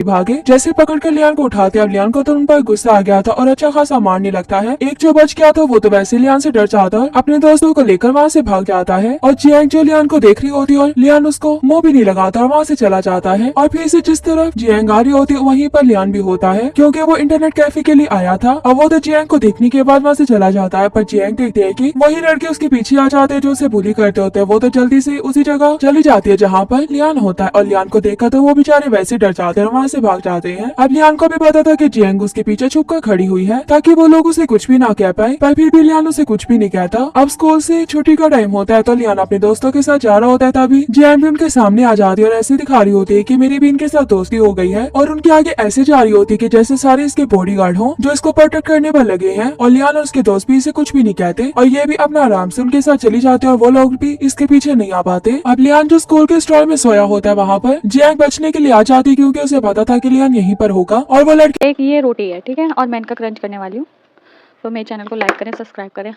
भागे। जैसे पकड़ कर लियान को उठाते, अब लियान को तो उन पर गुस्सा आ गया था और अच्छा खासा मारने लगता है। एक जो बच गया था वो तो वैसे लियान से डर जाता है, अपने दोस्तों को लेकर वहाँ से भाग जाता है। और जियांग जो लियान को देख रही होती है और लियान उसको मुंह भी नहीं लगाता और वहाँ से चला जाता है। और फिर से जिस तरफ जियांग आ रही होती है वहीं पर लियान भी होता है, क्योंकि वो इंटरनेट कैफे के लिए आया था। और वो तो जियांग को देखने के बाद वहाँ से चला जाता है, पर जियांग देखते है की वही लड़के उसके पीछे आ जाते हैं जो उसे बुली करते होते हैं। वो तो जल्दी से उसी जगह चली जाती है जहाँ पर लियान होता है, और लियान को देखकर तो वो बेचारे वैसे डर जाते हैं और वहाँ से भाग जाते हैं। अब लियान को भी पता था कि जियांग उसके पीछे छुप कर खड़ी हुई है ताकि वो लोग उसे कुछ भी ना कह पाए, पर फिर भी लियान उसे कुछ भी नहीं कहता। अब स्कूल से छुट्टी का टाइम होता है तो लियान अपने दोस्तों के साथ जा रहा होता है, तभी जियांग भी उनके सामने आ जाती है और ऐसे दिखा रही होती है कि मेरी भी इनके साथ दोस्ती हो गई है, और उनके आगे ऐसे जा रही होती है कि जैसे सारे इसके बॉडीगार्ड हो जो इसको प्रोटेक्ट करने पर लगे हैं। और लियान और उसके दोस्त भी इसे कुछ भी नहीं कहते और ये भी अपना आराम से उनके साथ चली जाती है और वो लोग भी इसके पीछे नहीं आ पाते। अब लियान जो स्कूल के स्टॉल में सोया होता है वहाँ पर जियांग बचने के लिए आ जाती है, क्योंकि उसे पता था कि लियान यहीं पर होगा और वो लड़के एक ये रोटी है, ठीक है, और मैं इनका क्रंच करने वाली हूँ। तो मेरे चैनल को लाइक करें, सब्सक्राइब करें।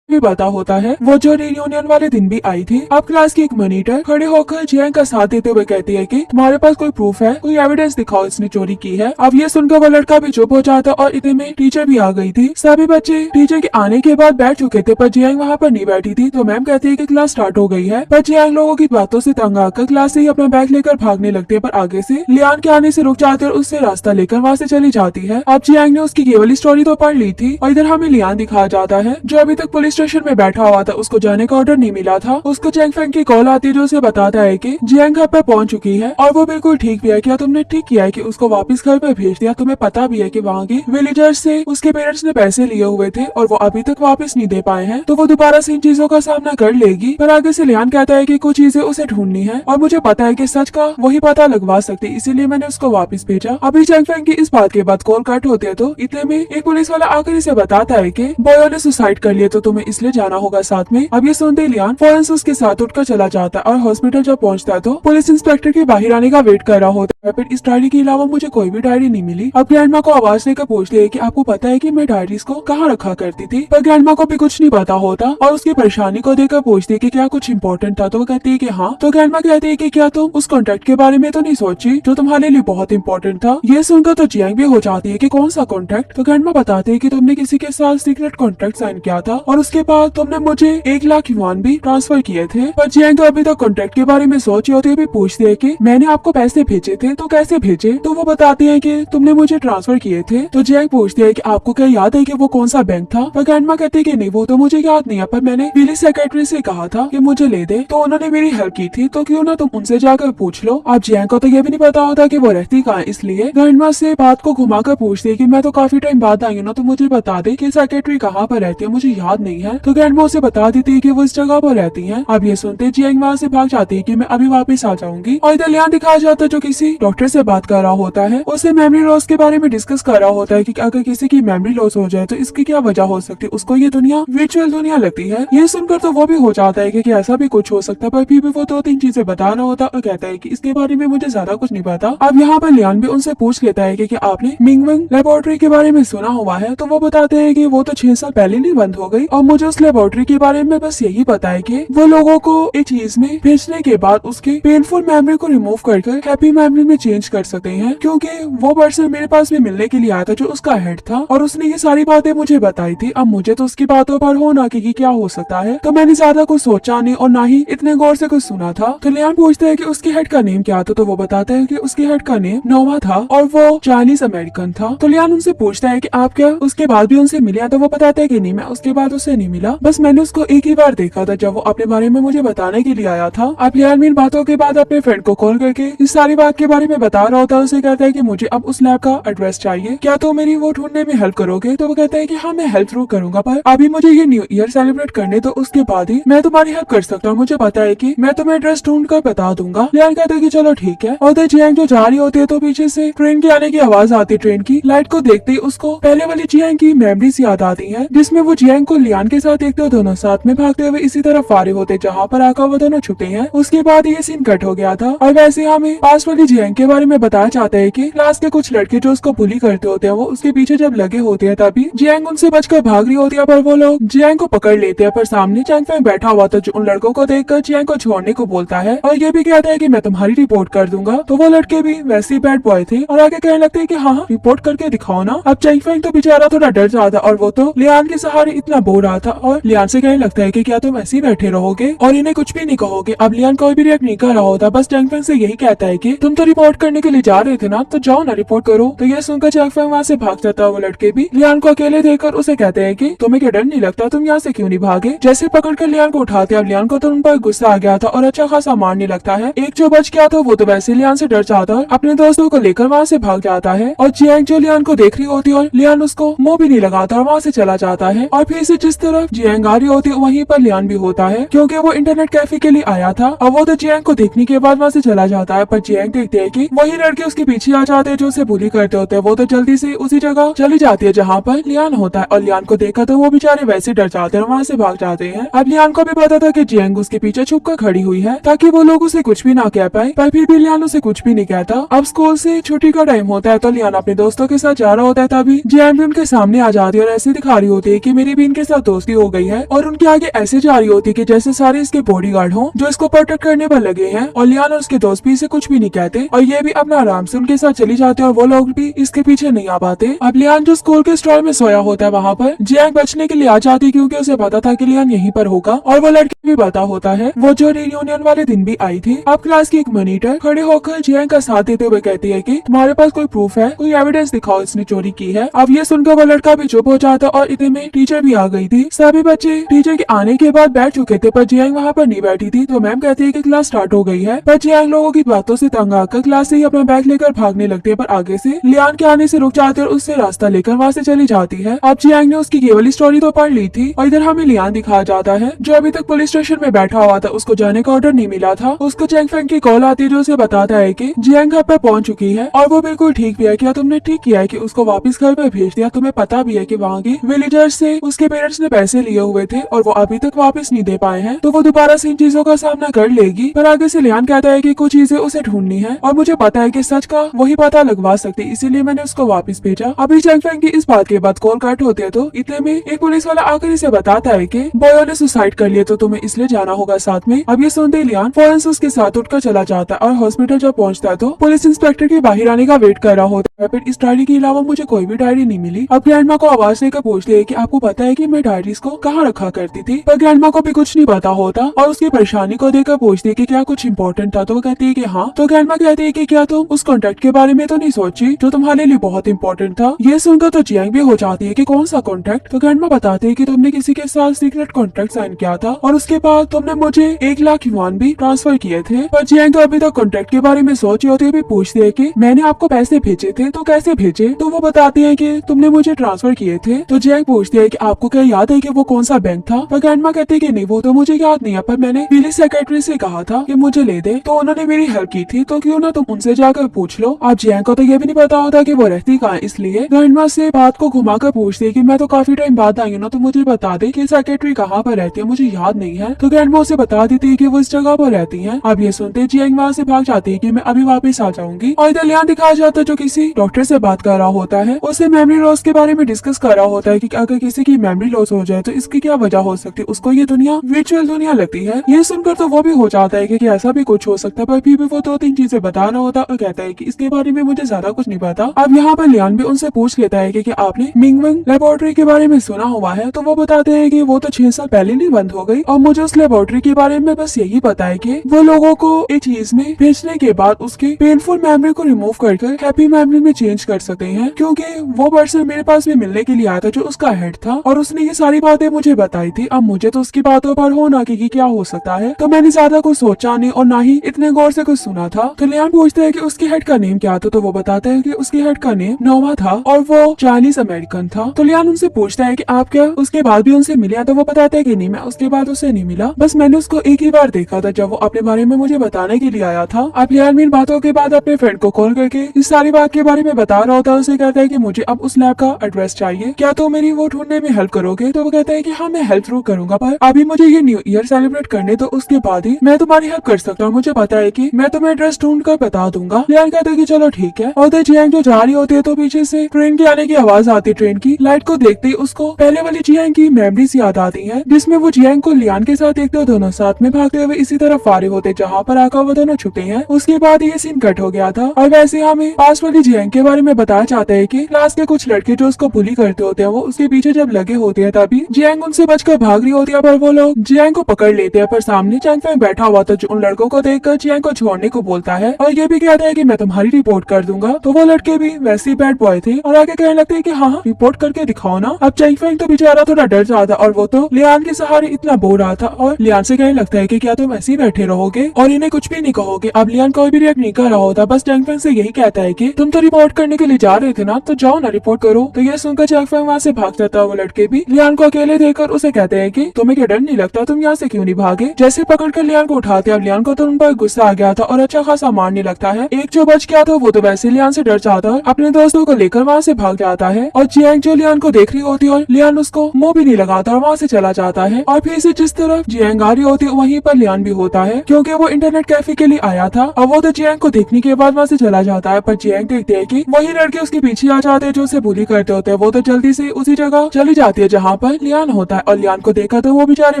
भी पता होता है वो जो रियूनियन वाले दिन भी आई थी। अब क्लास की एक मॉनिटर खड़े होकर जियांग का साथ देते हुए कहती है कि तुम्हारे पास कोई प्रूफ है, कोई एविडेंस दिखाओ इसने चोरी की है। अब ये सुनकर वो लड़का भी चुप हो जाता और इतने में टीचर भी आ गई थी। सभी बच्चे टीचर के आने के बाद बैठ चुके थे पर जियांग वहाँ पर नहीं बैठी थी, तो मैम कहती है कि क्लास स्टार्ट हो गई है। पर जियांग लोगों की बातों से तंग आकर क्लास से ही अपना बैग लेकर भागने लगते हैं, पर आगे से लियान के आने से रुक जाते और उससे रास्ता लेकर वहाँ से चली जाती है। अब जियांग ने उसकी ये वाली स्टोरी तो पढ़ ली थी और इधर हमें लियान दिखाया जाता है जो अभी तक पुलिस स्टेशन में बैठा हुआ था। उसको जाने का ऑर्डर नहीं मिला था। उसको चैंग फेंग की कॉल आती है जो उसे बताता है कि जियांग घर पर पहुंच चुकी है और वो बिल्कुल ठीक भी है। क्या तुमने ठीक किया है कि उसको वापस घर पर भेज दिया? तुम्हें पता भी है कि वहाँ के विलेजर्स से उसके पेरेंट्स ने पैसे लिए हुए थे और वो अभी तक वापस नहीं दे पाए हैं, तो वो दोबारा से इन चीजों का सामना कर लेगी। पर आगे से लियान कहता है कि कुछ चीजें उसे ढूंढनी है और मुझे पता है कि सच का वही पता लगवा सकती, इसीलिए मैंने उसको वापस भेजा। अभी चैंग फेंग की इस बात के बाद कॉल कट होते हैं, तो इतने में एक पुलिस वाला आकर इसे बताता है कि बॉयो ने सुसाइड कर लिया, तो तुम्हें इसलिए जाना होगा साथ में। अब ये सुनते ही लियान फौरन से उसके साथ उठकर चला जाता है और हॉस्पिटल जब पहुंचता है तो पुलिस इंस्पेक्टर के बाहर आने का वेट कर रहा होता है। फिर इस डायरी के अलावा मुझे कोई भी डायरी नहीं मिली। अब ग्रैंडमा को आवाज देकर पूछती है कि आपको पता है कि मैं डायरीज को कहाँ रखा करती थी, पर ग्रैंडमा को भी कुछ नहीं पता होता और उसकी परेशानी को देखकर पूछती है कि क्या कुछ इंपॉर्टेंट था, तो वो कहती है कि हाँ। तो ग्रैंडमा कहती है कि क्या तुम उस कॉन्ट्रैक्ट के बारे में तो नहीं सोची जो तुम्हारे लिए बहुत इंपॉर्टेंट था? ये सुनकर तो जियांग भी हो जाती है कि कौन सा कॉन्ट्रैक्ट? तो ग्रैंडमा बताते है कि तुमने किसी के साथ सीक्रेट कॉन्ट्रैक्ट साइन किया था और उसके बाद तुमने मुझे 1 लाख युआन भी ट्रांसफर किए थे। पर जियांग तो अभी तक कॉन्ट्रैक्ट के बारे में सोच रही होती है, भी पूछती है कि मैंने आपको पैसे भेजे थे तो कैसे भेजे? तो वो बताती है कि तुमने मुझे ट्रांसफर किए थे। तो जियांग पूछती है कि आपको क्या याद है कि वो कौन सा बैंक था? पर ग्रैंडमा कहती है कि नहीं, वो तो मुझे याद नहीं है, पर मैंने विलेज सेक्रेटरी से कहा था कि मुझे ले दे, तो उन्होंने मेरी हेल्प की थी, तो क्यों ना तुम उनसे जाकर पूछ लो। अब जियांग को तो ये भी नहीं पता होता कि वो रहती कहाँ, इसलिए ग्रैंडमा से बात को घुमाकर पूछती है कि मैं तो काफी टाइम बाद आई हूँ ना, तो मुझे बता दे कि सेक्रेटरी कहाँ पर रहती है, मुझे याद नहीं है। तो ग्रैंडमा उसे बता देती है कि वो इस जगह पर रहती है। अब ये सुनते जियांग वहाँ से भाग जाती है कि मैं अभी वापस आ जाऊंगी और इधर लियान दिखाया जाता है जो किसी डॉक्टर से बात कर रहा होता है। उसे मेमोरी लॉस के बारे में डिस्कस कर रहा होता है कि अगर किसी की मेमोरी लॉस हो जाए तो इसकी क्या वजह हो सकती है। उसको ये दुनिया वर्चुअल दुनिया लगती है। ये सुनकर तो वो भी हो जाता है कि ऐसा भी कुछ हो सकता है, पर फिर भी वो 2-3 चीजें बता रहा होता और कहता है कि इसके बारे में मुझे ज्यादा कुछ नहीं पता। अब यहाँ पर लियान भी उनसे पूछ लेता है कि आपने मिंगवेंग लेबोरेटरी के बारे में सुना हुआ है? तो वो बताते हैं कि वो तो 6 साल पहले नहीं बंद हो गई और मुझे उस लेबोरेटरी के बारे में बस यही पता है कि वो लोगों को एक चीज में भेजने के बाद उसके पेनफुल मेमोरी को रिमूव करके हैप्पी मेमोरी में चेंज कर सकते हैं, क्योंकि वो पर्सन मेरे पास भी मिलने के लिए आया था जो उसका हेड था और उसने ये सारी बातें मुझे बताई थी। अब मुझे तो उसकी बातों पर हो ना कि क्या हो सकता है, तो मैंने ज्यादा कुछ सोचा नहीं और ना ही इतने गौर से कुछ सुना था। तो लियान पूछते हैं कि उसके हेड का नेम क्या था, तो वो बताता है कि उसके हेड का नेम नोवा था और वो चाइनीज अमेरिकन था। तो लियान उनसे पूछता है कि आप क्या उसके बाद भी उनसे मिले? तो वो बताता है कि नहीं, मैं उसके बाद उससे नहीं मिला, बस मैंने उसको एक ही बार देखा था जब वो अपने बारे में मुझे बताने के लिए आया था। अब लियान इन बातों के बाद अपने फ्रेंड को कॉल करके इस सारी बात के बारे में बता रहा होता है। उसे कहता है कि मुझे अब उस लैब का एड्रेस चाहिए, क्या तो मेरी वो ढूंढने में हेल्प करोगे? तो वो कहता है कि हाँ, मैं हेल्प जरूर करूंगा, पर अभी मुझे ये न्यू ईयर सेलिब्रेट करने तो उसके बाद ही मैं तुम्हारी हेल्प कर सकता हूँ। मुझे पता है कि मैं तुम्हें एड्रेस ढूंढ कर बता दूंगा। लियान कहता है कि चलो ठीक है। और जियांग जो जा रही होती है तो पीछे से ट्रेन के आने की आवाज आती है। ट्रेन की लाइट को देखते ही उसको पहले वाली जियांग की मेमोरीज याद आती है, जिसमें वो जियांग को लियान के साथ देखते हो दोनों साथ में भागते हुए इसी तरफ आ रहे होते जहाँ पर आकर वो दोनों छुपे हैं। उसके बाद ये सीन कट हो गया था और वैसे हमें पास वाली जियांग के बारे में बताया जाता है कि क्लास के कुछ लड़के जो उसको बुली करते होते हैं वो उसके पीछे जब लगे होते हैं, तभी जियांग उनसे बचकर भाग रही होती है, पर वो लोग जियांग को पकड़ लेते हैं। पर सामने चैंग फेंग बैठा हुआ था जो उन लड़कों को देखकर जियांग को छोड़ने को बोलता है और ये भी कहता है कि मैं तुम्हारी रिपोर्ट कर दूंगा। तो वो लड़के भी वैसे ही बैड बॉय थे और आगे कहने लगते हैं कि हाँ, रिपोर्ट करके दिखाओ ना। अब चैंग फेंग तो बेचारा थोड़ा डर जाता और वो तो लियान के सहारे इतना बोल रहा था और लियान से कहने लगता है कि क्या तुम ऐसे ही बैठे रहोगे और इन्हें कुछ भी नहीं कहोगे? अब लियान कोई भी रिएक्ट नहीं कर रहा होता, बस चैंग फेंग से यही कहता है कि तुम तो रिपोर्ट करने के लिए जा रहे थे ना, तो जाओ ना, रिपोर्ट करो। तो ये सुनकर चैंग फेंग वहाँ से भाग जाता है। वो लड़के भी लियान को अकेले देखकर उसे कहते हैं कि तुम्हें क्या डर नहीं लगता, तुम यहाँ से क्यों नहीं भागे? जैसे पकड़कर लियान को उठाते, अब लियान को तो उन पर गुस्सा आ गया था और अच्छा खासा मारने लगता है। एक जो बच गया था वो तो वैसे लियान से डर जाता है, अपने दोस्तों को लेकर वहाँ से भाग जाता है और जियांग जो लियान को देख रही होती है और लियान उसको मुंह भी नहीं लगाता और वहाँ से चला जाता है। और फिर से जिस तरफ जियांग आ रही होती है वहीं पर लियान भी होता है, क्योंकि वो इंटरनेट कैफे के लिए आया था और वो तो जियांग को देखने के बाद वहाँ से चला जाता है। पर जियांग देखते है कि वही लड़के उसके पीछे आ जाते हैं जो उसे बुली करते होते हैं। वो तो जल्दी से उसी जगह चली जाती है जहाँ पर लियान होता है और लियान को देखा तो वो बेचारे वैसे डर जाते हैं और वहाँ से भाग जाते हैं। अब लियान को भी पता था कि जियांग उसके पीछे छुप कर खड़ी हुई है ताकि वो लोग उसे कुछ भी ना कह पाए, पर फिर भी लियान उसे कुछ भी नहीं कहता। अब स्कूल से छुट्टी का टाइम होता है तो लियान अपने दोस्तों के साथ जा रहा होता है, तभी जियांग भी उनके सामने आ जाती है और ऐसे दिखा रही होती है कि मेरी भी इनके साथ दोस्ती हो गई है और उनकी आगे ऐसे जा रही होती है कि जैसे सारे इसके बॉडीगार्ड हों जो इसको प्रोटेक्ट करने पर लगे हैं। और लियान और उसके दोस्त भी इसे कुछ भी नहीं कहते और ये भी अपना आराम से उनके साथ चली जाते हैं और वो लोग भी इसके पीछे नहीं आ पाते। अब लियान जो स्कूल के स्टॉल में सोया होता है वहाँ पर जियांग बचने के लिए आ जाती है क्योंकि उसे पता था कि लियान यहीं पर होगा और वो लड़की भी पता होता है। वो जो रियूनियन वाले दिन भी आई थी। अब क्लास की एक मॉनिटर खड़े होकर जियांग का साथ देते हुए कहती है कि तुम्हारे पास कोई प्रूफ है, कोई एविडेंस दिखाओ इसने चोरी की है। अब ये सुनकर वो लड़का भी चुप हो जाता और इतने में टीचर भी आ गई थी। सभी बच्चे टीचर के आने के बाद बैठ चुके थे पर जियांग वहाँ पर नहीं बैठी थी। तो मैम कहती है कि क्लास स्टार्ट हो गई है पर जियांग लोगों की बातों से तंग आकर क्लास से ही अपना बैग लेकर भागने लगती है पर आगे से लियान के आने से रुक जाते और उससे रास्ता लेकर वहाँ से चली जाती है। अब जियांग ने उसकी केवल स्टोरी तो पढ़ ली थी और इधर हमें लियान दिखाया जाता है जो अभी तक पुलिस स्टेशन में बैठा हुआ था। उसको जाने का ऑर्डर नहीं मिला था। उसको चैंग फेंग की कॉल आती है जो उसे बताता है कि जियांग घर पर पहुंच चुकी है और वो बिल्कुल ठीक भी है। क्या तुमने ठीक किया है कि उसको वापस घर पर भेज दिया? तुम्हें पता भी है कि वहाँ के विलेजर्स से उसके पेरेंट्स ने पैसे लिए हुए थे और वो अभी तक वापस नहीं दे पाए हैं, तो वो दोबारा से इन चीजों का सामना कर लेगी। पर आगे से लियान कहता है कि कुछ चीजें उसे ढूंढनी है और मुझे पता है कि सच का वही पता लगवा सकती, इसीलिए मैंने उसको वापस भेजा। अभी चैंग फेंग की इस बात के बाद कॉल कट होते है तो इतने में एक पुलिस वाला आकर इसे बताता है कि बॉयो ने सुसाइड कर लिया तो तुम्हें इसलिए जाना होगा साथ में। अब ये सुनते लियान फौरन से उसके साथ उठकर चला जाता है और हॉस्पिटल जब पहुंचता है तो पुलिस इंस्पेक्टर के बाहर आने का वेट कर रहा होता है। फिर इस डायरी के अलावा मुझे कोई भी डायरी नहीं मिली। अब ग्रैंडमा को आवाज देकर पूछते है कि आपको पता है कि मैं डायरीज को कहाँ रखा करती थी? पर ग्रैंडमा को भी कुछ नहीं पता होता और उसकी परेशानी को देखकर पूछती है कि क्या कुछ इम्पोर्टेंट था? तो वो कहती है कि हाँ। तो ग्रैंडमा कहती है कि क्या तुम उस कॉन्ट्रैक्ट के बारे में तो नहीं सोची जो तुम्हारे लिए बहुत इंपॉर्टेंट था? ये सुनकर तो जियांग भी हो जाती है कि कौन सा कॉन्ट्रैक्ट? तो ग्रैंडमा बताते है कि तुमने किसी के साथ सीक्रेट कॉन्ट्रैक्ट साइन किया था और उसके बाद तुमने मुझे 1 लाख युआन भी ट्रांसफर किए थे। पर जियांग तो अभी तक कॉन्ट्रैक्ट के बारे में सोच रही होती है। भी पूछती है कि मैंने आपको पैसे भेजे थे तो कैसे भेजे? तो वो बताती है कि तुमने मुझे ट्रांसफर किए थे। तो जियांग पूछती है कि आपको क्या याद है कि वो कौन सा बैंक था? पर ग्रैंडमा कहती है कि नहीं वो तो मुझे याद नहीं है, पर मैंने विलेज सेक्रेटरी से कहा था कि मुझे ले दे तो उन्होंने मेरी हेल्प की थी, तो क्यों ना तुम उनसे जाकर पूछ लो। अब जियांग को तो ये भी नहीं पता होता कि वो रहती कहाँ है, इसलिए ग्रैंडमा से बात को घुमाकर पूछती है कि मैं तो काफी टाइम बाद आई हूँ ना, तो मुझे बता दे कि सेक्रेटरी कहाँ पर रहती है, मुझे याद नहीं है। तो ग्रैंडमा उसे बता देती है कि वो इस जगह पर रहती है। अब ये सुनते जियांग वहाँ से भाग जाती है कि मैं अभी वापस आ जाऊंगी और इधर लियान दिखाया जाता है जो किसी डॉक्टर से बात कर रहा होता है। उसे मेमोरी लॉस के बारे में डिस्कस कर रहा होता है कि अगर किसी की मेमोरी लॉस हो जाए तो इसकी क्या वजह हो सकती है। उसको ये दुनिया वर्चुअल दुनिया लगती है। ये सुनकर तो वो भी हो जाता है कि ऐसा भी कुछ हो सकता है, पर फिर भी वो 2-3 चीजें बता रहा होता और कहता है कि इसके बारे में मुझे ज्यादा कुछ नहीं पता। अब यहाँ पर लियान भी उनसे पूछ लेता है कि आपने मिंगवेंग लेबोरेटरी के बारे में सुना हुआ है? तो वो बताते हैं कि वो तो 6 साल पहले नहीं बंद हो गई और मुझे उस लेबोरेटरी के बारे में बस यही पता है कि वो लोगों को एक चीज में भेजने के बाद उसके पेनफुल मेमोरी को रिमूव कर हैप्पी मेमोरी में चेंज कर सकते हैं, क्योंकि वो पर्सन मेरे पास भी मिलने के लिए आया था जो उसका हेड था और उसने ये सारी बातें मुझे बताई थी। अब मुझे तो उसकी बातों पर होना कि क्या हो सकता है, तो मैंने ज्यादा कुछ सोचा नहीं और ना ही इतने गौर से कुछ सुना था। तो लियान पूछते है कि उसके हेड का नेम क्या था? तो वो बताता है कि उसके हेड का नेम नोवा था और वो चाइनीज अमेरिकन था। तो लियान उनसे पूछता है कि आप क्या उसके बाद भी उनसे मिले? तो वो बताता है कि नहीं, मैं उसके बाद उससे नहीं मिला, बस मैंने उसको एक ही बार देखा था जब वो अपने बारे में मुझे बताने के लिए आया था। अब लियान इन बातों के बाद अपने फ्रेंड को कॉल करके इस सारी बात के बारे में बता रहा होता है। उसे कहता है कि मुझे अब उस लैब का एड्रेस चाहिए, क्या तो मेरी वो ढूंढने में हेल्प करोगे? तो वो कहता है कि हाँ मैं हेल्प जरूर करूंगा, पर अभी मुझे ये न्यू ईयर सेलिब्रेट करने तो उसके बाद ही मैं तुम्हारी हेल्प कर सकता हूँ। मुझे पता है कि मैं तुम्हें एड्रेस ढूंढ कर बता दूंगा। लियान कहता है कि चलो ठीक है। और जियांग जो जा रही होती है तो पीछे से ट्रेन के आने की आवाज आती है। ट्रेन की लाइट को देखते ही उसको पहले वाली जियांग की मेमोरीज याद आती है, जिसमें वो जियांग को लियान के साथ देखते दोनों साथ में भागते हुए इसी तरफ आ रहे होते जहाँ पर आकर वो दोनों छुपे हैं। उसके बाद ये सीन कट हो गया था और वैसे हमें पास वाली जियांग के बारे में बताया जाता है कि क्लास के कुछ लड़के जो उसको बुली करते होते हैं वो उसके पीछे जब लगे होते हैं तभी जियांग उनसे बचकर भाग रही होती है, पर वो लोग जियांग को पकड़ लेते हैं। पर सामने चैंग फेंग बैठा हुआ था जो उन लड़कों को देखकर जियांग को छोड़ने को बोलता है और ये भी कहता है कि मैं तुम्हारी रिपोर्ट कर दूंगा। तो वो लड़के भी वैसे ही बैड बॉय थे और आगे कहने लगते हैं कि हाँ रिपोर्ट करके दिखाओ ना। अब चैंग फेंग तो बेचारा थोड़ा डर जाता और वो तो लियान के सहारे इतना बोल रहा था और लियान से कहने लगता है कि क्या तुम ऐसे ही बैठे रहोगे और इन्हें कुछ भी नहीं कहोगे? अब लियान कोई भी रिएक्ट नहीं कर रहा होता, बस चैंग फेंग से यही कहता है कि तुम तो रिपोर्ट करने के लिए जा रहे थे ना, तो जाओ ना रिपोर्ट करो। तो ये सुनकर चैंग फेंग वहाँ से भाग जाता है। वो लड़के भी लियान को अकेले देखकर उसे कहते हैं कि तुम्हें क्या डर नहीं लगता, तुम यहाँ से क्यों नहीं भागे? जैसे पकड़कर लियान को उठाते, अब लियान को तो उन पर गुस्सा आ गया था और अच्छा खासा मारने लगता है। एक जो बच गया था वो तो वैसे लियान से डर जाता है, अपने दोस्तों को लेकर वहाँ से भाग जाता है और जियांग जो लियान को देख रही होती है और लियान उसको मुंह भी नहीं लगाता और वहाँ से चला जाता है। और फिर से जिस तरफ जियांग आ रही होती है वहीं पर लियान भी होता है, क्योंकि वो इंटरनेट कैफे के लिए आया था और वो तो जियांग को देखने के बाद वहाँ से चला जाता है। पर जियांग देखते है कि वही लड़के उसके पीछे आ जाते हैं जो उसे बुली करते होते हैं। वो तो जल्दी से उसी जगह चली जाती है जहाँ पर पर लियान होता है और लियान को देखा तो वो बेचारे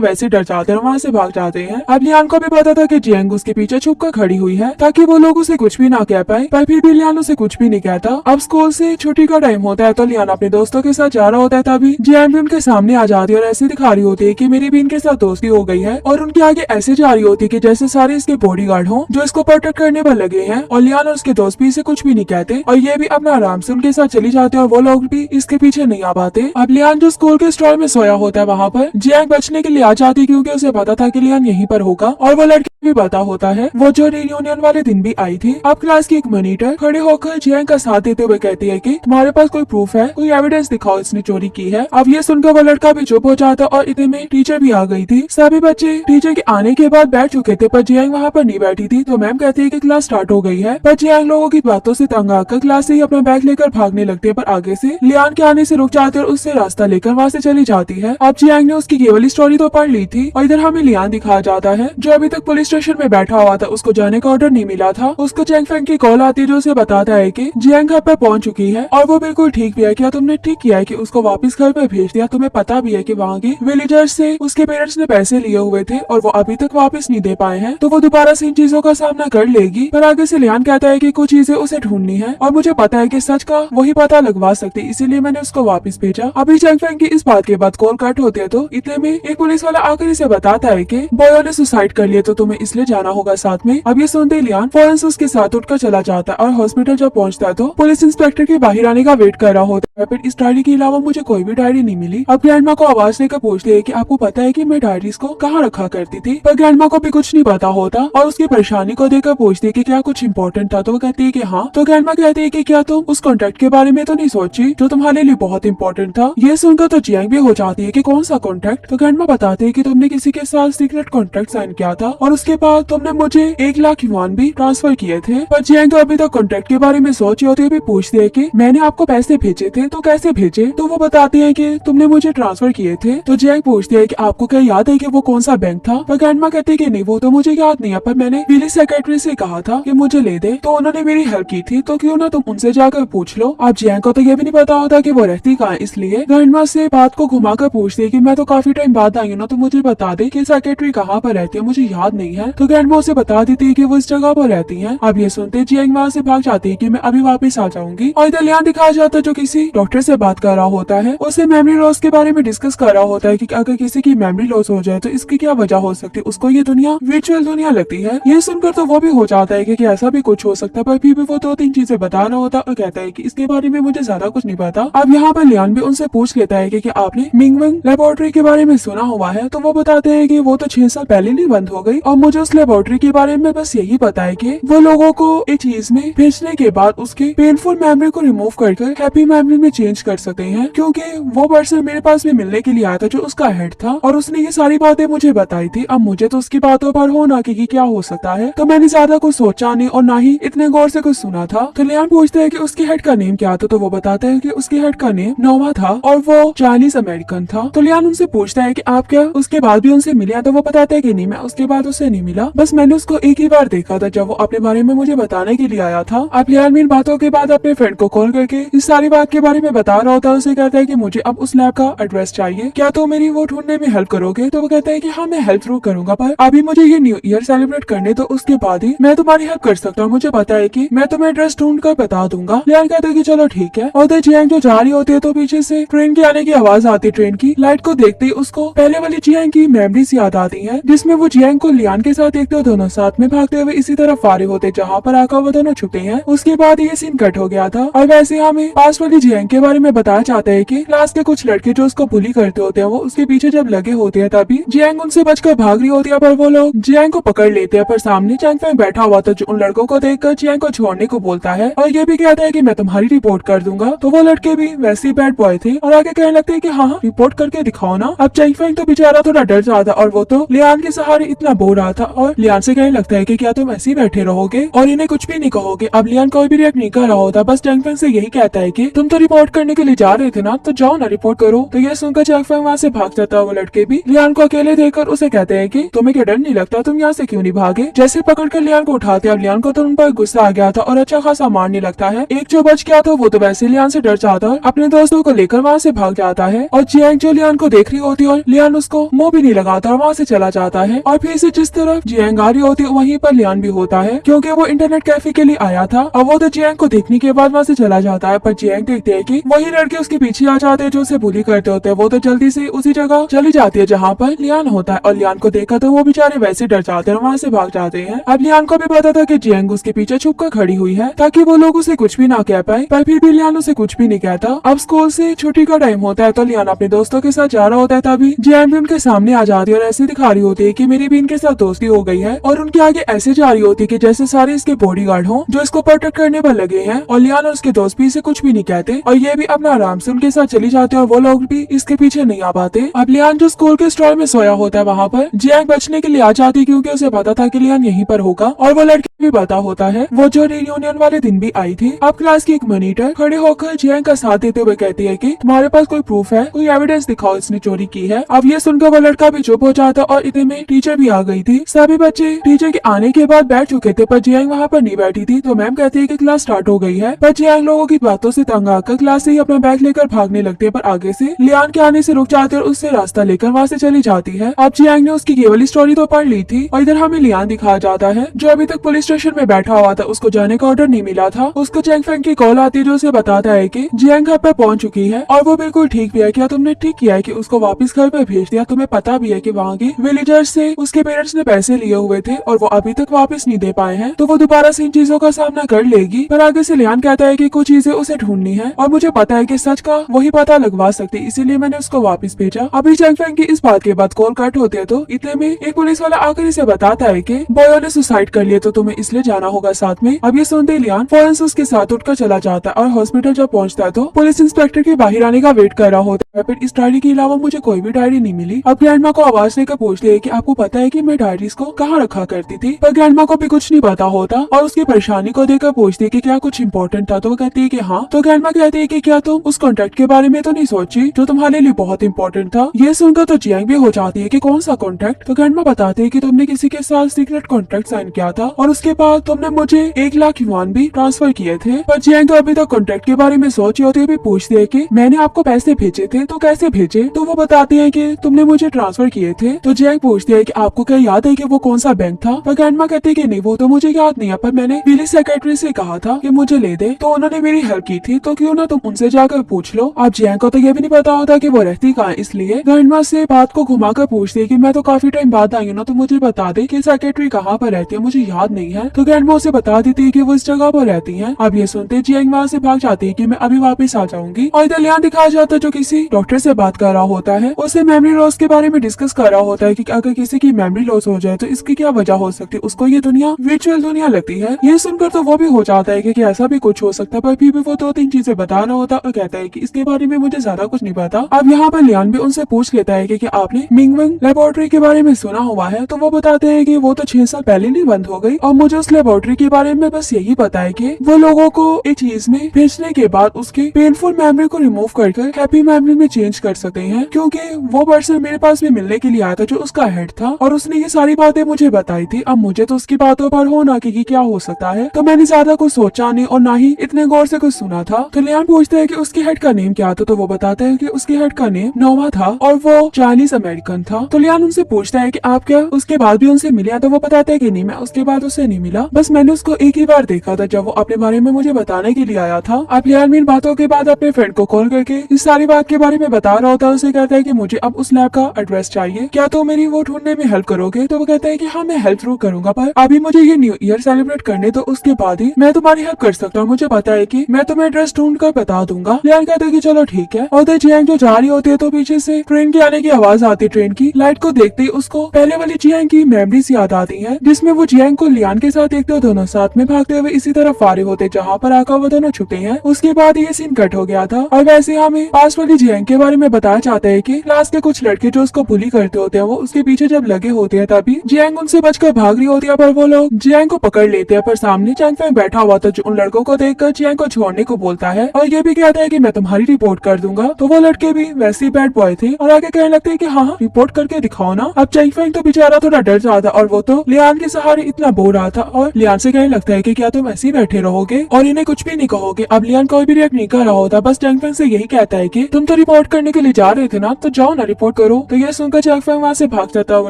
वैसे डर जाते हैं और वहाँ से भाग जाते हैं। अब लियान को भी पता था कि जियांग उसके पीछे छुप कर खड़ी हुई है ताकि वो लोग उसे कुछ भी ना कह पाए, पर फिर भी लियान उसे कुछ भी नहीं कहता। अब स्कूल से छुट्टी का टाइम होता है तो लियान अपने दोस्तों के साथ जा रहा होता है, तभी जियांग भी उनके सामने आ जाती है और ऐसे दिखा रही होती है कि मेरी भी इनके साथ दोस्ती हो गई है, और उनके आगे ऐसे जा रही होती है कि जैसे सारे इसके बॉडीगार्ड हों जो इसको प्रोटेक्ट करने पर लगे हैं। और लियान और उसके दोस्त भी इसे कुछ भी नहीं कहते और ये भी अपना आराम से उनके साथ चली जाते हैं और वो लोग भी इसके पीछे नहीं आ पाते। अब लियान जो स्कूल के स्टॉल में सोया होता है वहाँ पर जियांग बचने के लिए आ जाती है क्योंकि उसे पता था कि लियान यहीं पर होगा, और वो लड़की भी पता होता है वो जो रियूनियन वाले दिन भी आई थी। अब क्लास की एक मॉनिटर खड़े होकर जियांग का साथ देते हुए कहती है कि तुम्हारे पास कोई प्रूफ है, कोई एविडेंस दिखाओ इसने चोरी की है। अब ये सुनकर वो लड़का भी चुप हो जाता और इतने में टीचर भी आ गई थी। सभी बच्चे टीचर के आने के बाद बैठ चुके थे पर जियांग वहाँ पर नहीं बैठी थी, तो मैम कहती है कि क्लास स्टार्ट हो गई है। पर जियांग लोगों की बातों से तंग आकर क्लास से ही अपना बैग लेकर भागने लगती है, पर आगे से लियान के आने से रुक जाते और उससे रास्ता लेकर वहाँ से चली जाती है। अब जियांग ने उसकी ये वाली स्टोरी तो पढ़ ली थी और इधर हमें लियान दिखाया जाता है जो अभी तक पुलिस स्टेशन में बैठा हुआ था, उसको जाने का ऑर्डर नहीं मिला था। उसको चैंग फेंग की कॉल आती है जो उसे बताता है कि जियांग घर पर पहुंच चुकी है और वो बिल्कुल ठीक भी है। क्या तुमने ठीक किया है कि उसको वापस घर पर भेज दिया? तुम्हें पता भी है कि वहाँ के विलेजर्स से उसके पेरेंट्स ने पैसे लिए हुए थे और वो अभी तक वापस नहीं दे पाए हैं, तो वो दोबारा से इन चीजों का सामना कर लेगी। पर आगे से लियान कहता है कि कुछ चीजें उसे ढूंढनी है और मुझे पता है कि सच का वही पता लगवा सकती, इसीलिए मैंने उसको वापस भेजा। अभी चैंग फेंग की इस बात के बाद कॉल कट होती है तो इतने में एक पुलिस वाला आकर इसे बताता है कि बॉयो ने सुसाइड कर लिया, तो तुम्हें इसलिए जाना होगा साथ में। अब ये सुनते लियान फौरन से उसके साथ उठकर चला जाता है और हॉस्पिटल जब पहुंचता है तो पुलिस इंस्पेक्टर के बाहर आने का वेट कर रहा होता है। फिर इस डायरी के अलावा मुझे कोई भी डायरी नहीं मिली। अब ग्रैंडमा को आवाज देकर पूछती है कि आपको पता है कि मैं डायरीज को कहाँ रखा करती थी, पर ग्रैंडमा को भी कुछ नहीं पता होता और उसकी परेशानी को देखकर पूछती है कि क्या कुछ इम्पोर्टेंट था, तो वो कहती है कि हाँ। तो ग्रैंडमा कहती है कि क्या तुम उस कॉन्ट्रैक्ट के बारे में तो नहीं सोची जो तुम्हारे लिए बहुत इंपॉर्टेंट था? ये सुनकर तो जियांग भी हो जाती है कि कौन सा कॉन्ट्रैक्ट? तो ग्रैंडमा बताते है कि तुमने किसी के साथ सीक्रेट कॉन्ट्रैक्ट साइन किया था और उसके बाद तुमने मुझे 1 लाख युआन भी ट्रांसफर किए थे। पर जियांग तो अभी तक कॉन्ट्रैक्ट के बारे में सोची होती है, भी पूछती है कि मैंने आपको पैसे भेजे थे तो कैसे भेजे? तो वो बताती है कि तुमने मुझे ट्रांसफर किए थे। तो जियांग पूछती है कि आपको क्या याद है कि वो कौन सा बैंक था? पर ग्रैंडमा कहती है कि नहीं वो तो मुझे याद नहीं है, पर मैंने विलेज सेक्रेटरी से कहा था कि मुझे ले दे, तो उन्होंने मेरी हेल्प की थी, तो क्यों ना तुम उनसे जाकर पूछ लो। अब जियांग को तो ये भी नहीं पता होता कि वो रहती कहाँ है, इसलिए ग्रैंडमा से बात को घुमाकर पूछती है कि मैं तो काफी टाइम बाद आई हूँ ना, तो मुझे बता दे कि सेक्रेटरी कहाँ पर रहती है, मुझे याद नहीं है। तो ग्रैंडमा उसे बता देती है कि वो इस जगह पर रहती है। अब ये सुनते जियांग वहाँ से भाग जाती है कि मैं अभी वापस आ जाऊंगी, और इधर लियान दिखाया जाता है जो किसी डॉक्टर से बात कर रहा होता है, उसे मेमोरी लॉस के बारे में डिस्कस कर रहा होता है कि अगर किसी की मेमोरी लॉस हो जाए तो इसकी क्या वजह हो सकती है, उसको ये दुनिया वर्चुअल दुनिया लगती है। ये सुनकर तो वो भी हो जाता है कि ऐसा भी कुछ हो सकता है, पर फिर भी वो 2-3 चीजें बता रहा होता है और कहता है कि इसके बारे में मुझे ज्यादा कुछ नहीं पता। अब यहाँ पर लियान भी उनसे पूछ लेता है कि आपने मिंगवेंग लेबोरेटरी के बारे में सुना हुआ है? तो वो बताते हैं कि वो तो 6 साल पहले नहीं बंद हो गई और मुझे उस लेबोरेटरी के बारे में बस यही पता है कि वो लोगों को एक चीज में भेजने के बाद उसके पेनफुल मेमोरी को रिमूव करके हैप्पी मेमोरी में चेंज कर सकते हैं, क्योंकि वो पर्सन मेरे पास भी मिलने के लिए आया था जो उसका हेड था और उसने ये सारी बातें मुझे बताई थी। अब मुझे तो उसकी बातों पर होना कि क्या हो सकता है, तो मैंने ज्यादा कुछ सोचा नहीं और ना ही इतने गौर से कुछ सुना था। तो लियान पूछते है कि उसके हेड का नेम क्या था, तो वो बताता है कि उसके हेड का नेम नोवा था और वो चाइनीज अमेरिकन था। तो लियान उनसे पूछता है कि आप क्या उसके बाद भी उनसे मिले? तो वो बताते है कि नहीं, मैं उसके बाद उससे नहीं मिला, बस मैंने उसको एक ही बार देखा था जब वो अपने बारे में मुझे बताने के लिए आया था। अब लियान इन बातों के बाद अपने फ्रेंड को कॉल करके इस सारी बात के बारे में बता रहा होता है। उसे कहता है कि मुझे अब उस लैब का एड्रेस चाहिए, क्या तो मेरी वो ढूंढने में हेल्प करोगे? तो वो कहता है कि हाँ मैं हेल्प जरूर करूंगा, पर अभी मुझे ये न्यू ईयर सेलिब्रेट करने तो उसके बाद ही मैं तुम्हारी हेल्प कर सकता हूँ। मुझे पता है कि मैं तुम्हें एड्रेस ढूंढ कर बता दूंगा। लियान कहता है कि चलो ठीक है। और जियांग जो जा रही होती है तो पीछे से ट्रेन के आने की आवाज आती है। ट्रेन की लाइट को देखते ही उसको पहले वाली जियांग की मेमोरीज याद आती है, जिसमें वो जियांग को लियान के साथ देखते दोनों साथ में भागते हुए इसी तरफ आ रहे होते जहाँ पर आकर वो दोनों छुपे हैं। उसके बाद ये सीन कट हो गया था और वैसे हमें पास वाली जियांग के बारे में बताया जाता है कि क्लास के कुछ लड़के जो उसको बुली करते होते हैं वो उसके पीछे जब लगे होते हैं तभी जियांग उनसे बचकर भाग रही होती है, पर वो लोग जियांग को पकड़ लेते हैं। पर सामने चैंग फेंग बैठा हुआ था जो उन लड़कों को देखकर जियांग को छोड़ने को बोलता है और ये भी कहता है कि मैं तुम्हारी रिपोर्ट कर दूंगा। तो वो लड़के भी वैसे ही बैड बॉय थे और आगे कहने लगते हैं कि हाँ रिपोर्ट करके दिखाओ ना। अब चैंग फेंग तो बेचारा थोड़ा डर जाता और वो तो लियान के सहारे इतना बोल रहा था और लियान से कहने लगता है कि क्या तुम ऐसे ही बैठे रहोगे और इन्हें कुछ भी नहीं कहोगे। अब लियान कोई भी रिएक्ट नहीं कर रहा होता, बस जैंग फेंग से यही कहता है कि तुम तो रिपोर्ट करने के लिए जा रहे थे ना, तो जाओ ना रिपोर्ट करो। तो ये सुनकर जैंग फेंग वहाँ से भाग जाता है। वो लड़के भी लियान को अकेले देखकर उसे कहते हैं कि तुम्हें क्या डर नहीं लगता, तुम यहाँ से क्यों नहीं भागे। जैसे पकड़कर लियान को उठाते, अब लियान को तो उन पर गुस्सा आ गया था और अच्छा खासा मारने लगता है। एक जो बच गया था वो तो वैसे लियान से डर जाता है, अपने दोस्तों को लेकर वहाँ से भाग जाता है। और जियांग जो लियान को देख रही होती है और लियान उसको मुंह भी नहीं लगाता और वहाँ से चला जाता है। और फिर से जिस तरफ जियांग आ रही होती है वहीं पर लियान भी होता है, क्योंकि वो इंटरनेट कैफे के लिए आया था। और वो तो जियांग को देखने के बाद वहाँ से चला जाता है, पर जियांग देखते है कि वही लड़के उसके पीछे आ जाते हैं जो उसे बुली करते होते हैं। वो तो जल्दी से उसी जगह चली जाती है जहाँ पर लियान होता है और लियान को देखा तो वो बेचारे वैसे डर जाते हैं और वहाँ से भाग जाते हैं। अब लियान को भी पता था कि जियांग उसके पीछे छुप कर खड़ी हुई है ताकि वो लोग उसे कुछ भी ना कह पाए, पर फिर भी लियान उसे कुछ भी नहीं कहता। अब स्कूल से छुट्टी का टाइम होता है तो लियान अपने दोस्तों के साथ जा रहा होता है, तभी जियांग भी उनके सामने आ जाती है और ऐसे दिखा रही होती है कि मेरी भी इनके साथ दोस्ती हो गई है। और उनके आगे ऐसे जा रही होती है कि जैसे सारे इसके बॉडीगार्ड हो जो इसको प्रोटेक्ट करने पर लगे हैं। और लियान और उसके दोस्त भी इसे कुछ भी नहीं कहते और ये भी अपना आराम से उनके साथ चली जाते हैं और वो लोग भी इसके पीछे नहीं आ पाते। अब लियान जो स्कूल के स्टॉल में सोया होता है वहाँ पर जियांग बचने के लिए आ जाती है, क्योंकि उसे पता था कि लियान यहीं पर होगा और वो लड़की भी पता होता है वो जो रियूनियन वाले दिन भी आई थी। अब क्लास की एक मॉनिटर खड़े होकर जियांग का साथ देते हुए कहती है कि तुम्हारे पास कोई प्रूफ है, कोई एविडेंस दिखाओ इसने चोरी की है। अब ये सुनकर वो लड़का भी चुप हो जाता और इतने में टीचर भी आ गई थी। सभी बच्चे टीचर के आने के बाद बैठ चुके थे, पर जियांग वहाँ पर नहीं बैठी थी। तो मैम कहती है कि क्लास स्टार्ट हो गई है, पर जियांग लोगों की बातों से तंग आकर क्लास से ही अपना बैग लेकर भागने लगते हैं, पर आगे से लियान के आने से रुक जाते और उससे रास्ता लेकर वहाँ से चली जाती है। अब जियांग ने उसकी ये वाली स्टोरी तो पढ़ ली थी और इधर हमें लियान दिखाया जाता है जो अभी तक पुलिस स्टेशन में बैठा हुआ था, उसको जाने का ऑर्डर नहीं मिला था। उसको जैंग फेंग की कॉल आती है जो उसे बताता है कि जियांग घर पर पहुंच चुकी है और वो बिल्कुल ठीक भी है। क्या तुमने ठीक किया है कि उसको वापस घर पर भेज दिया? तुम्हें पता भी है कि वहाँ के विलेजर्स से उसके पेरेंट्स ने पैसे लिए हुए थे और वो अभी तक वापस नहीं दे पाए हैं, तो वो दोबारा से इन चीजों का सामना कर लेगी। पर आगे से लियान कहता है कि कुछ चीजें उसे ढूंढनी है और मुझे पता है कि सच का वही पता लगवा सकती, इसीलिए मैंने उसको वापस भेजा। अभी जैंग फेंग की इस बात के बाद कॉल कट होते है तो इतने में एक पुलिस वाला आकर इसे बताता है कि बॉयो ने सुसाइड कर लिया, तो तुम्हें इसलिए जाना होगा साथ में। अब ये सुनते लियान फौरन से उसके साथ उठकर चला जाता है और हॉस्पिटल जब पहुंचता है तो पुलिस इंस्पेक्टर के बाहर आने का वेट कर रहा होता है। फिर इस डायरी के अलावा मुझे कोई भी डायरी नहीं मिली। अब ग्रैंडमा को आवाज देकर पूछते है कि आपको पता है कि मैं डायरीज को कहाँ रखा करती थी, पर ग्रैंडमा को भी कुछ नहीं पता होता और उसकी परेशानी को देखकर पूछती है कि क्या कुछ इम्पोर्टेंट था, तो वो कहती है कि हाँ। तो ग्रैंडमा कहती है कि क्या तुम उस कॉन्ट्रैक्ट के बारे में तो नहीं सोची जो तुम्हारे लिए बहुत इंपॉर्टेंट था। ये सुनकर तो जियांग भी हो जाती है कि कौन सा कॉन्ट्रैक्ट। तो ग्रैंडमा बताते है कि तुमने किसी के साथ सीक्रेट कॉन्ट्रैक्ट साइन किया था और उसके बाद तुमने मुझे 1 लाख युआन भी ट्रांसफर किए थे। पर जियांग तो अभी तक कॉन्ट्रैक्ट के बारे में सोची होती है, भी पूछती है कि मैंने आपको पैसे भेजे थे तो कैसे भेजे, तो वो बताते हैं कि तुमने मुझे ट्रांसफर किए थे। तो जियांग पूछती है कि आपको क्या याद है कि वो कौन सा बैंक था? पर ग्रैंडमा कहती है कि नहीं वो तो मुझे याद नहीं है, पर मैंने पुलिस सेक्रेटरी से कहा था कि मुझे ले दे, तो उन्होंने मेरी हेल्प की थी, तो क्यों ना तुम उनसे जाकर पूछ लो। अब जियांग को तो ये भी नहीं पता होता कि वो रहती कहाँ, इसलिए ग्रैंडमा से बात को घुमाकर पूछती है कि मैं तो काफी टाइम बाद आई हूँ ना, तो मुझे बता दे कि सेक्रेटरी कहाँ पर रहती है, मुझे याद नहीं है। तो ग्रैंडमा उसे बता देती है कि वो इस जगह पर रहती है। अब ये सुनते जियांग वहाँ से भाग जाती है कि मैं अभी वापस आ जाऊंगी। और इधर लियान दिखाया जाता है जो किसी डॉक्टर से बात कर रहा होता है, उसे मेमोरी लॉस के बारे में डिस्कस कर रहा होता है कि अगर किसी की मेमोरी लॉस हो जाए तो इसकी क्या वजह हो सकती है, उसको ये दुनिया वर्चुअल दुनिया लगती है। ये सुनकर तो वो भी हो जाता है कि ऐसा भी कुछ हो सकता है, पर फिर भी वो 2-3 चीजें बता रहा होता है और कहता है कि इसके बारे में मुझे ज्यादा कुछ नहीं पता। अब यहाँ पर लियान भी उनसे पूछ लेता है कि आपने मिंगवेंग लेबोरेटरी के बारे में सुना हुआ है, तो वो बताते हैं कि वो तो 6 साल पहले नहीं बंद हो गई और मुझे उस लेबोरेटरी के बारे में बस यही पता है कि वो लोगों को एक चीज में भेजने के बाद उसके पेनफुल मेमोरी को रिमूव करके हैप्पी मेमोरी में चेंज कर सकते हैं, क्योंकि वो पर्सन मेरे पास भी मिलने के लिए आया था जो उसका हेड था और उसने ये सारी बातें मुझे बताई थी। अब मुझे तो उसकी बातों पर हो ना कि क्या हो सकता है, तो मैंने ज्यादा कुछ सोचा नहीं और ना ही इतने गौर से कुछ सुना था। तो लियान पूछते हैं कि उसके हेड का नेम क्या था, तो वो बताते हैं कि उसके हेड का नेम नोवा था और वो चाइनीज अमेरिकन था। तो लियान उनसे पूछता है कि आप क्या उसके बाद भी उनसे मिले? तो वो बताते हैं कि नहीं, मैं उसके बाद उससे नहीं मिला, बस मैंने उसको एक ही बार देखा था जब वो अपने बारे में मुझे बताने के लिए आया था। अब लियान इन बातों के बाद अपने फ्रेंड को कॉल करके इस सारी बात के बारे में बता रहा होता है। उसे कहता है कि मुझे अब उस लैब का एड्रेस चाहिए, क्या तो मेरी वो ढूंढने में हेल्प करोगे? तो वो कहता है कि हाँ मैं हेल्प जरूर करूंगा, पर अभी मुझे ये न्यू ईयर सेलिब्रेट करने तो उसके बाद ही मैं तुम्हारी हेल्प कर सकता हूँ। मुझे पता है कि मैं तुम्हें एड्रेस ढूंढ कर बता दूंगा। लियान कहता है कि चलो ठीक है। और जियांग जो जा रही होती है तो पीछे से ट्रेन के आने की आवाज आती है। ट्रेन की लाइट को देखते ही उसको पहले वाली जियांग की मेमोरीज याद आती है, जिसमें वो जियांग को लियान के साथ देखते हो दोनों साथ में भागते हुए इसी तरफ आ रहे होते जहाँ पर आकर वो दोनों छुपे हैं। उसके बाद ये सीन कट हो गया था और वैसे हमें पास वाली जियांग जियांग के बारे में बताया जाता है कि क्लास के कुछ लड़के जो उसको बुली करते होते हैं वो उसके पीछे जब लगे होते हैं तभी जियांग उनसे बचकर भाग रही होती है, पर वो लोग जियांग को पकड़ लेते हैं। पर सामने चैंग फेंग बैठा हुआ था जो उन लड़कों को देखकर जियांग को छोड़ने को बोलता है और ये भी कहता है कि मैं तुम्हारी रिपोर्ट कर दूंगा। तो वो लड़के भी वैसे ही बैड बॉय थे और आगे कहने लगते हैं कि हाँ रिपोर्ट करके दिखाओ ना। अब चैंग फेंग तो बेचारा थोड़ा डर जाता और वो तो लियान के सहारे इतना बोल रहा था और लियान से कहने लगता है कि क्या तुम ऐसे ही बैठे रहोगे और इन्हें कुछ भी नहीं कहोगे। अब लियान कोई भी रिएक्ट नहीं कर रहा होता, बस चैंग फेंग से यही कहता है कि तुम तो रिपोर्ट करने के लिए जा रहे थे ना, तो जाओ ना रिपोर्ट करो। तो ये सुनकर चैंग फेंग वहाँ से भाग जाता है। वो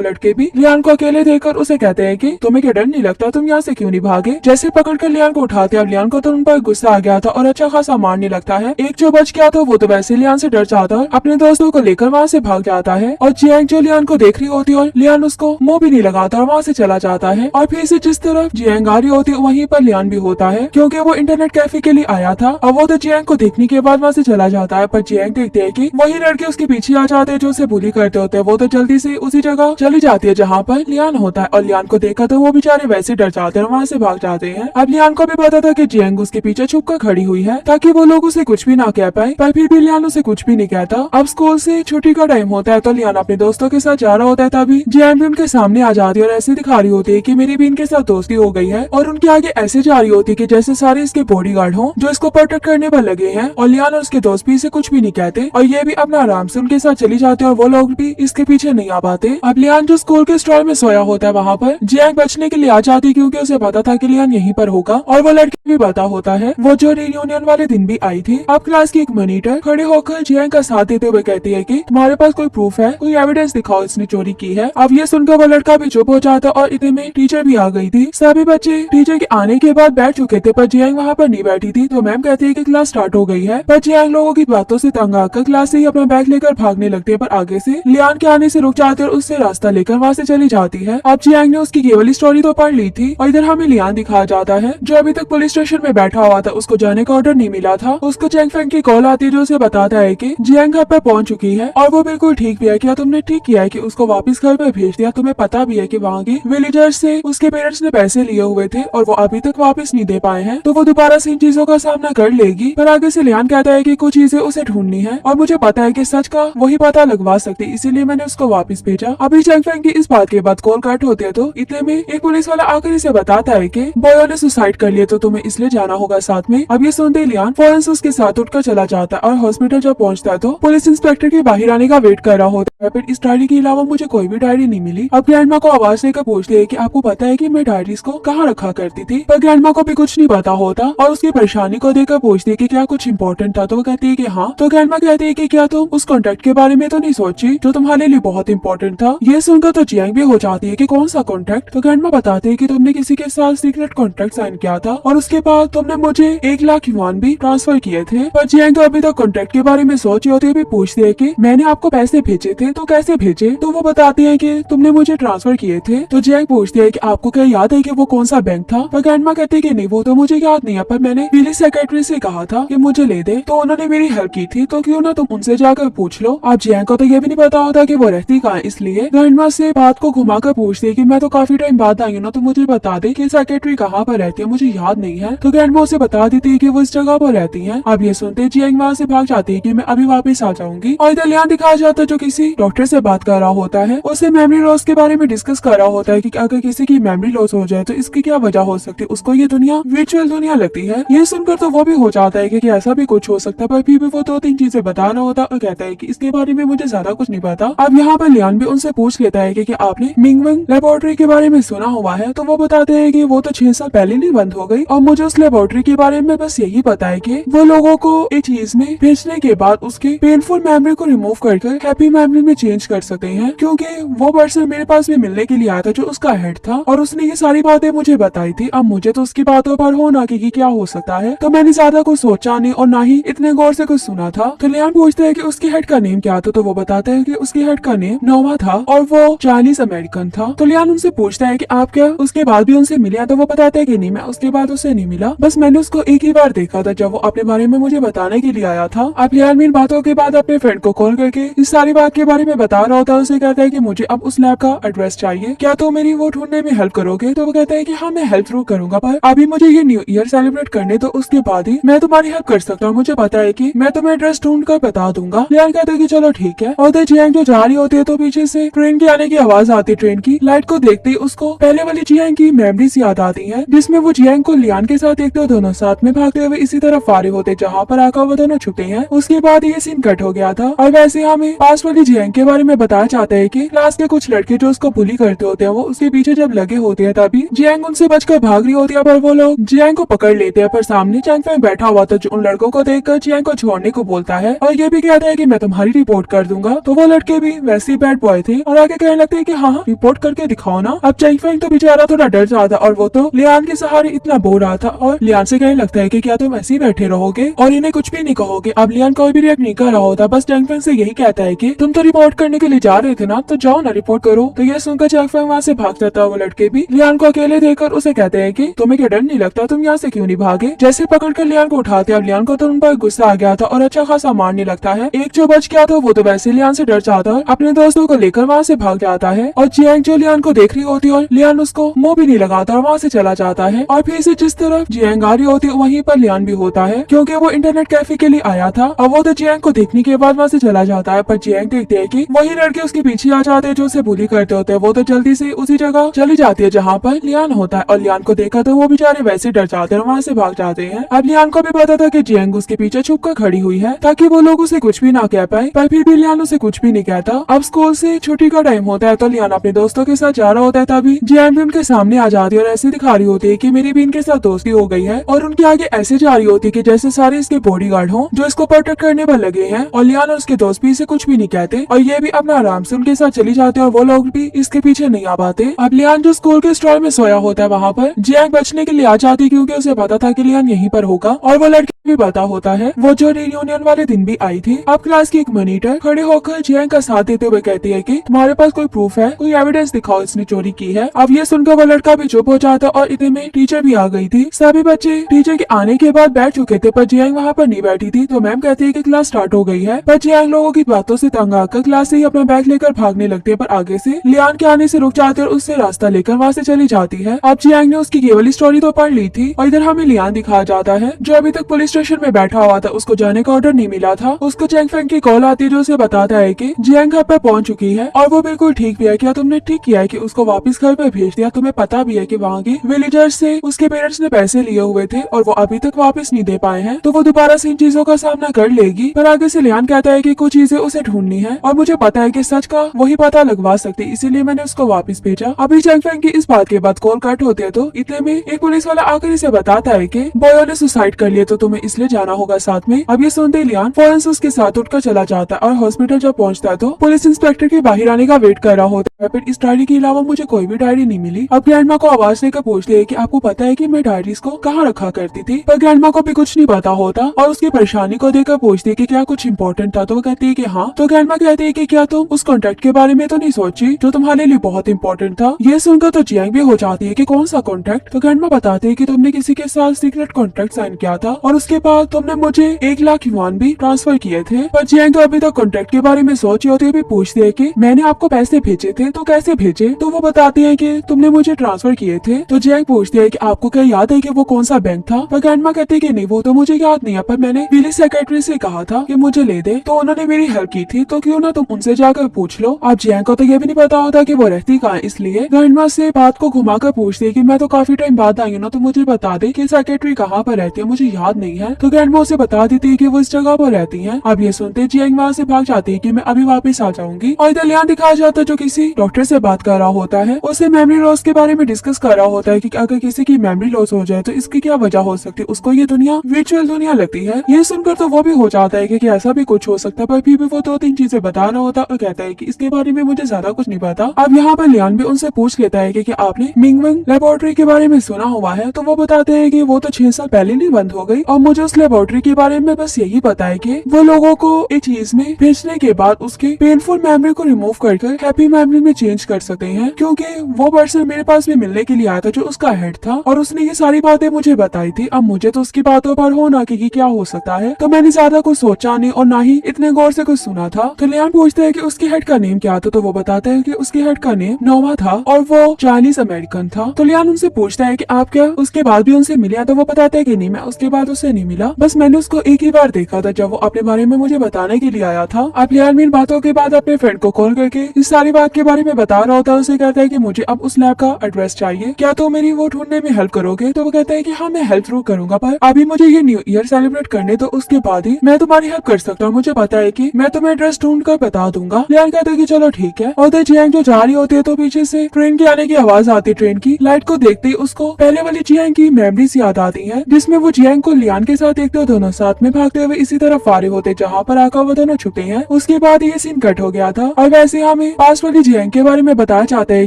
लड़के भी लियान को अकेले देखकर उसे कहते हैं कि तुम्हें क्या डर नहीं लगता, तुम यहाँ से क्यों नहीं भागे। जैसे पकड़कर लियान को उठाते, अब लियान को तो उन पर गुस्सा आ गया था और अच्छा खासा मारने लगता है। एक जो बच गया था वो तो वैसे लियान से डर जाता है, अपने दोस्तों को लेकर वहाँ से भाग जाता है और जियांग जो लियान को देख रही होती है और लियान उसको मुंह भी नहीं लगाता और वहाँ से चला जाता है। और फिर से जिस तरफ जियांग आ रही होती है वहीं पर लियान भी होता है क्योंकि वो इंटरनेट कैफे के लिए आया था। अब वो तो जियांग को देखने के बाद वहाँ से चला जाता है, पर जियांग देखते है कि वही लड़के उसके पीछे आ जाते हैं जो उसे बुली करते होते हैं। वो तो जल्दी से उसी जगह चली जाती है जहाँ पर लियान होता है और लियान को देखा तो वो बेचारे वैसे डर जाते हैं और वहाँ से भाग जाते हैं। अब लियान को भी पता था कि जियांग उसके पीछे छुप कर खड़ी हुई है ताकि वो लोग उसे कुछ भी ना कह पाए, पर फिर भी लियान उसे कुछ भी नहीं कहता। अब स्कूल से छुट्टी का टाइम होता है तो लियान अपने दोस्तों के साथ जा रहा होता है, तभी जियांग भी उनके सामने आ जाती है और ऐसे दिखा रही होती है कि मेरी भी इनके साथ दोस्ती हो गई है और उनके आगे ऐसे जा रही होती है कि जैसे सारे इसके बॉडीगार्ड हो जो इसको प्रोटेक्ट करने पर लगे हैं। और लियान और उसके दोस्त भी इसे कुछ भी नहीं कहते और ये भी अपना आराम से उनके साथ चली जाती है और वो लोग भी इसके पीछे नहीं आ पाते। अब लियान जो स्कूल के स्टॉल में सोया होता है वहाँ पर जियांग बचने के लिए आ जाती है क्योंकि उसे पता था कि लियान यहीं पर होगा और वो लड़की भी पता होता है वो जो रियूनियन वाले दिन भी आई थी। अब क्लास की एक मॉनिटर खड़े होकर जियांग का साथ देते हुए कहती है कि तुम्हारे पास कोई प्रूफ है, कोई एविडेंस दिखाओ इसने चोरी की है। अब ये सुनकर वो लड़का भी चुप हो जाता और इतने में टीचर भी आ गई थी। सभी बच्चे टीचर के आने के बाद बैठ चुके थे पर जियांग वहाँ पर नहीं बैठी थी, तो मैम कहती है कि क्लास स्टार्ट हो गई है। पर जियांग लोगों की बातों से तंग आकर क्लास से ही अपना बैग लेकर भागने लगती है, पर आगे से लियान के आने से रुक जाती है और उससे रास्ता लेकर वहाँ से चली जाती है। अब जियांग ने उसकी केवल स्टोरी तो पढ़ ली थी और इधर हमें लियान दिखाया जाता है जो अभी तक पुलिस स्टेशन में बैठा हुआ था, उसको जाने का ऑर्डर नहीं मिला था। उसको चैंग फेंग की कॉल आती है जो उसे बताता है कि जियांग घर पर पहुंच चुकी है और वो बिल्कुल ठीक भी है। क्या तुमने ठीक किया है कि उसको वापस घर पर भेज दिया। तुम्हें पता भी है कि वहाँ के विलेजर्स से उसके पेरेंट्स ने पैसे लिए हुए थे और वो अभी तक वापस नहीं दे पाए हैं, तो वो दोबारा से इन चीजों का सामना कर लेगी। पर आगे से लियान कहता है कि कुछ चीजें उसे ढूंढनी है और मुझे पता है कि सच का वही पता लगवा सकती, इसीलिए मैंने उसको वापस भेजा। अभी चैंग फेंग की इस बात के बाद कॉल कट होती है तो इतने में एक पुलिस वाला आकर इसे बताता है कि बॉयो ने सुसाइड कर लिया तो तुम्हें इसलिए जाना होगा साथ में। अब ये सुनते ही लियान फौरन से उसके साथ उठकर चला जाता है और हॉस्पिटल जब पहुंचता है तो पुलिस इंस्पेक्टर के बाहर आने का वेट कर रहा होता है। फिर इस डायरी के अलावा मुझे कोई भी डायरी नहीं मिली। अब ग्रैंडमा को आवाज देकर पूछते है कि आपको पता है कि मैं डायरीज को कहाँ रखा करती थी, पर ग्रैंडमा को भी कुछ नहीं पता होता और उसकी परेशानी को देखकर पूछती है कि क्या कुछ इम्पोर्टेंट था, तो वो कहती है कि हाँ। तो ग्रैंडमा कहती है कि क्या तुम उस कॉन्ट्रैक्ट के बारे में तो नहीं सोची जो तुम्हारे लिए बहुत इंपॉर्टेंट था। ये सुनकर तो जियांग भी हो जाती है कि कौन सा कॉन्ट्रैक्ट। तो ग्रैंडमा बताते है कि तुमने किसी के साथ सीक्रेट कॉन्ट्रैक्ट साइन किया था और उसके बाद तुमने मुझे 1 लाख युआन भी ट्रांसफर किए थे। पर जियांग तो अभी तक कॉन्ट्रैक्ट के बारे में सोची होती है, भी पूछती है कि मैंने आपको पैसे भेजे थे तो कैसे भेजे। तो वो बताती है कि तुमने मुझे ट्रांसफर किए थे। तो जियांग पूछती है कि आपको क्या याद है कि वो कौन सा बैंक था। पर ग्रैंडमा कहती है कि नहीं वो तो मुझे याद नहीं है, पर मैंने पुलिस सेक्रेटरी से कहा था कि मुझे ले दे, तो उन्होंने मेरी हेल्प की थी, तो क्यों ना तुम उनसे जाकर पूछ लो। अब जियांग को तो ये भी नहीं पता होता कि वो रहती कहाँ, इसलिए ग्रैंडमा से बात को घुमाकर पूछती है कि मैं तो काफी टाइम बाद आई हूँ ना, तो मुझे बता दे कि सेक्रेटरी कहाँ पर रहती है, मुझे याद नहीं है। तो ग्रैंडमा उसे बता देती है कि वो इस जगह पर रहती है। अब ये सुनते जियांग वहाँ से भाग जाती है कि मैं अभी वापस आ जाऊंगी और इधर लियान दिखाया जाता है जो किसी डॉक्टर से बात कर रहा होता है, उसे मेमोरी लॉस के बारे में डिस्कस कर रहा होता है कि अगर किसी की मेमोरी लॉस हो जाए तो इसकी क्या वजह हो सकती है, उसको ये दुनिया वर्चुअल दुनिया लगती है। ये सुनकर तो वो भी हो जाता है कि ऐसा भी कुछ हो सकता है, पर फिर भी वो 2-3 चीजें बता रहा होता और कहता है कि इसके बारे में मुझे ज्यादा कुछ नहीं पता। अब यहाँ पर लियान भी उनसे पूछ लेता है कि आपने मिंगवेंग लेबोरेटरी के बारे में सुना हुआ है। तो वो बताते हैं कि वो तो 6 साल पहले नहीं बंद हो गई और मुझे उस लेबोरेटरी के बारे में बस यही पता है कि वो लोगों को एक चीज में भेजने के बाद उसके पेनफुल मेमोरी को रिमूव करके हैप्पी मेमोरी में चेंज कर सकते हैं, क्योंकि वो पर्सन मेरे पास भी मिलने के लिए आया था जो उसका हेड था और उसने ये सारी बातें मुझे बताई थी। अब मुझे तो उसकी बातों पर होना कि क्या हो सकता है, तो मैंने ज्यादा कुछ सोचा नहीं और ना ही इतने गौर से कुछ सुना था। तो लियान पूछते हैं कि उसके हेड का नेम क्या था, तो वो बताते हैं कि उसके हेड का नेम नोवा था और वो चाइनीज अमेरिकन था। तो लियान उनसे पूछता है कि आप क्या उसके बाद भी उनसे मिले, तो वो बताते हैं कि नहीं, मैं उसके बाद उससे नहीं मिला, बस मैंने उसको एक ही बार देखा था जब वो अपने बारे में मुझे बताने के लिए आया था। अब लियान इन बातों के बाद अपने फ्रेंड को कॉल करके इस सारी बात के बारे में बता रहा होता है। उसे कहता है कि मुझे अब उस लैब का एड्रेस चाहिए, क्या तो मेरी वो ढूंढने में हेल्प करोगे। तो वो कहता है कि हाँ मैं हेल्प जरूर करूंगा, पर अभी मुझे ये न्यू ईयर सेलिब्रेट करने तो उसके बाद ही मैं तुम्हारी हेल्प कर सकता हूँ। मुझे पता है कि मैं तुम्हें एड्रेस ढूंढकर सब बता दूंगा। लियान कहता है कि चलो ठीक है। और जियांग जो जा रही होती है तो पीछे से ट्रेन के आने की आवाज आती है। ट्रेन की लाइट को देखते ही उसको पहले वाली जियांग की मेमोरीज याद आती है, जिसमें वो जियांग को लियान के साथ देखते हो दोनों साथ में भागते हुए इसी तरफ आ रहे होते जहाँ पर आकर वो दोनों छुपे हैं। उसके बाद ये सीन कट हो गया था और वैसे हमें पास वाली जियांग के बारे में बताया जाता है कि क्लास के कुछ लड़के जो उसको बुली करते होते हैं वो उसके पीछे जब लगे होते हैं तभी जियांग उनसे बचकर भाग रही होती है, पर वो लोग जियांग को पकड़ लेते हैं। पर सामने चैंग फेंग बैठा हुआ था जो उन लड़कों को देखकर जियांग को छोड़ने को बोलता है और ये भी कहता है कि मैं तुम्हारी रिपोर्ट कर दूंगा। तो वो लड़के भी वैसे ही बैड बॉय थे और आगे कहने लगते हैं कि हाँ रिपोर्ट करके दिखाओ ना। अब चैंग फेंग तो बेचारा थोड़ा डर जाता और वो तो लियान के सहारे इतना बो रहा था और लियान से कहने लगता है कि क्या तुम ऐसे ही बैठे रहोगे और इन्हें कुछ भी नहीं कहोगे। अब लियान कोई भी रिएक्ट नहीं कर रहा होता, बस चैंग फेंग से यही कहता है कि तुम तो रिपोर्ट करने के लिए जा रहे थे ना, तो जाओ ना रिपोर्ट करो। तो ये सुनकर चैंग फेंग वहाँ से भाग जाता है। वो लड़के भी लियान को अकेले देखकर उसे कहते हैं कि तुम्हें क्या डर नहीं लगता, तुम यहाँ से क्यों नहीं भागे। जैसे पकड़कर लियान को उठाते अब लियान को तो उन पर गुस्सा आ गया था और अच्छा खासा मारने लगता है। एक जो बच गया था वो तो वैसे लियान से डर जाता है, अपने दोस्तों को लेकर वहाँ से भाग जाता है और जियांग जो लियान को देख रही होती है और लियान उसको मुंह भी नहीं लगाता और वहाँ से चला जाता है। और फिर से जिस तरफ जियांग आ रही होती है वहीं पर लियान भी होता है, क्योंकि वो इंटरनेट कैफे के लिए आया था और वो तो जियांग को देखने के बाद वहाँ से चला जाता है। पर जियांग देखते है कि वही लड़के उसके पीछे आ जाते हैं जो उसे बुली करते होते हैं। वो तो जल्दी से उसी जगह चली जाती है जहाँ पर लियान होता है और लियान को देखा तो वो बेचारे वैसे डर जाते हैं और वहाँ से भाग जाते हैं। अब लियान को भी पता था कि जियांग उसके पीछे छुप कर खड़ी हुई है ताकि वो लोग उसे कुछ भी ना कह पाए, पर फिर भी लियान उसे कुछ भी नहीं कहता। अब स्कूल से छुट्टी का टाइम होता है तो लियान अपने दोस्तों के साथ जा रहा होता है, तभी जियांग भी उनके सामने आ जाती है और ऐसे दिखा रही होती है कि मेरी भी इनके साथ दोस्ती हो गई है और उनके आगे ऐसे जा रही होती है कि जैसे सारे इसके बॉडीगार्ड हो जो इसको प्रोटेक्ट करने पर लगे हैं। और लियान और उसके दोस्त भी इसे कुछ भी नहीं कहते और ये भी अपना आराम से उनके साथ चली जाते हैं और वो लोग भी इसके पीछे नहीं आ पाते। अब लियान जो स्कूल के स्टॉल में सोया होता है वहाँ पर जियांग बचने के लिए आ जाती है, क्योंकि उसे पता था कि लियान यहीं पर होगा और वो लड़की भी पता होता है वो जो रियूनियन वाले दिन भी आई थी। अब क्लास की एक मॉनिटर खड़े होकर जियांग का साथ देते हुए कहती है कि तुम्हारे पास कोई प्रूफ है, कोई एविडेंस दिखाओ इसने चोरी की है। अब ये सुनकर वो लड़का भी चुप हो जाता और इतने में टीचर भी आ गई थी। सभी बच्चे टीचर के आने के बाद बैठ चुके थे पर जियांग वहाँ पर नहीं बैठी थी, तो मैम कहती है कि क्लास स्टार्ट हो गई है। पर जियांग लोगों की बातों से तंग आकर क्लास से ही अपना बैग लेकर भागने लगती है, पर आगे से लियान के आने से रुक जाते और उससे रास्ता लेकर वहाँ से चली जाती है। अब जियांग ने उसकी केवल स्टोरी तो पढ़ ली थी और इधर हमें लियान दिखाया जाता है जो अभी तक पुलिस स्टेशन में बैठा हुआ था, उसको जाने का ऑर्डर नहीं मिला था। उसको चैंग फेंग की कॉल आती है जो उसे बताता है कि जियांग घर पर पहुंच चुकी है और वो बिल्कुल ठीक भी है। क्या तुमने ठीक किया है कि उसको वापस घर पर भेज दिया? तुम्हें पता भी है कि वहाँ के विलेजर्स से उसके पेरेंट्स ने पैसे लिए हुए थे और वो अभी तक वापस नहीं दे पाए हैं, तो वो दोबारा से इन चीजों का सामना कर लेगी। पर आगे से लियान कहता है कि कुछ चीजें उसे ढूंढनी है और मुझे पता है कि सच का वही पता लगवा सकती, इसीलिए मैंने उसको वापस भेजा। अभी चैंग फेंग की इस बात के बाद कॉल कट होते है तो इतने में एक पुलिस वाला आकर इसे बताता है कि बॉयो ने सुसाइड कर लिया, तो तुम्हें इसलिए जाना होगा साथ में। अब ये सुनते लियान फौरन से उसके साथ उठकर चला जाता है और हॉस्पिटल जब पहुंचता है तो पुलिस इंस्पेक्टर के बाहर आने का वेट कर रहा होता है। फिर इस डायरी के अलावा मुझे कोई भी डायरी नहीं मिली। अब ग्रैंडमा को आवाज देकर पूछती है कि आपको पता है कि मैं डायरीज को कहाँ रखा करती थी, पर ग्रैंडमा को भी कुछ नहीं पता होता और उसकी परेशानी को देखकर पूछती है कि क्या कुछ इम्पोर्टेंट था, तो वो कहती है कि हाँ। तो ग्रैंडमा कहती है कि क्या तुम उस कॉन्ट्रैक्ट के बारे में तो नहीं सोची जो तुम्हारे लिए बहुत इंपॉर्टेंट था। ये सुनकर तो जियांग भी हो जाती है कि कौन सा कॉन्ट्रैक्ट। तो ग्रैंडमा बताते है कि तुमने किसी के साथ सीक्रेट कॉन्ट्रैक्ट साइन किया था और उसके बाद तुमने मुझे 1 लाख युआन भी ट्रांसफर किए थे। पर जियांग तो अभी तक कॉन्ट्रैक्ट के बारे में सोची होती है, भी पूछती है कि मैंने आपको पैसे भेजे थे तो कैसे भेजे, तो वो बताती है कि तुमने मुझे ट्रांसफर किए थे। तो जियांग पूछती है कि आपको क्या याद है कि वो कौन सा बैंक था? पर ग्रैंडमा कहती है कि नहीं वो तो मुझे याद नहीं है, पर मैंने विलेज सेक्रेटरी से कहा था कि मुझे ले दे, तो उन्होंने मेरी हेल्प की थी, तो क्यों ना तुम उनसे जाकर पूछ लो। अब जियांग को तो ये भी नहीं पता होता कि वो रहती कहाँ, इसलिए ग्रैंडमा से बात को घुमाकर पूछती है कि मैं तो काफी टाइम बाद आई हूँ ना, तो मुझे बता दे कि सेक्रेटरी कहाँ पर रहती है, मुझे याद नहीं है। तो ग्रैंडमा उसे बता देती है कि वो इस जगह पर रहती है। अब ये सुनते जियांग वहाँ से भाग जाती है कि मैं अभी वापस आ जाऊंगी और इधर लियान दिखाया जाता है जो किसी डॉक्टर से बात कर रहा होता है, उसे मेमोरी लॉस के बारे में डिस्कस कर रहा होता है कि अगर किसी की मेमोरी लॉस हो जाए तो इसकी क्या वजह हो सकती है, उसको ये दुनिया वर्चुअल दुनिया लगती है। ये सुनकर तो वो भी हो जाता है कि ऐसा भी कुछ हो सकता है, पर फिर भी वो 2-3 चीजें बता रहा होता और कहता है कि इसके बारे में मुझे ज्यादा कुछ नहीं पता। अब यहाँ पर लियान भी उनसे पूछ लेता है कि आपने मिंगवेंग लेबोरेटरी के बारे में सुना हुआ है, तो वो बताते हैं कि वो तो 6 साल पहले नहीं बंद हो गई और मुझे उस लेबोरेटरी के बारे में बस यही पता है कि वो लोगों को एक चीज में भेजने के बाद उसके पेनफुल मेमोरी को रिमूव कर हैप्पी मेमोरी में चेंज कर सकते हैं, क्योंकि वो पर्सन मेरे पास भी मिलने के लिए आया था जो उसका हेड था और उसने ये सारी बातें मुझे बताई थी। अब मुझे तो उसकी बातों पर होना कि क्या हो सकता है, तो मैंने ज्यादा कुछ सोचा नहीं और ना ही इतने गौर से कुछ सुना था। तो लियान पूछते हैं कि उसके हेड का नेम क्या था, तो वो बताते हैं कि उसके हेड का नेम नोवा था और वो चाइनीज अमेरिकन था। तो लियान उनसे पूछता है कि आप क्या उसके बाद भी उनसे मिले, तो वो बताते हैं कि नहीं मैं उसके बाद उससे नहीं मिला, बस मैंने उसको एक ही बार देखा था जब वो अपने बारे में मुझे बताने के लिए आया था। अब लियान इन बातों के बाद अपने फ्रेंड को कॉल करके इस सारी बात के बारे में बता रहा होता है। उसे कहता है कि मुझे अब उस लैब का एड्रेस चाहिए, क्या तुम मेरी वो ढूंढने में हेल्प करोगे? तो वो कहता है कि हाँ मैं हेल्प जरूर करूंगा, पर अभी मुझे ये न्यू ईयर सेलिब्रेट करने तो उसके बाद ही मैं तुम्हारी हेल्प कर सकता हूँ। मुझे पता है कि मैं तुम्हें एड्रेस ढूंढ कर बता दूंगा। लियान कहता है कि चलो ठीक है। और जियांग जो जा रही होती है तो पीछे से ट्रेन के आने की आवाज आती है। ट्रेन की लाइट को देखते ही उसको पहले वाली जियांग की मेमोरीज याद आती है, जिसमें वो जियांग को लियान के साथ देखते हो दोनों साथ में भागते हुए इसी तरफ आ रहे होते जहाँ पर आकर वो दोनों छुपे हैं। उसके बाद ये सीन कट हो गया था और वैसे हमें पास वाली जियांग के बारे में बताया जाता है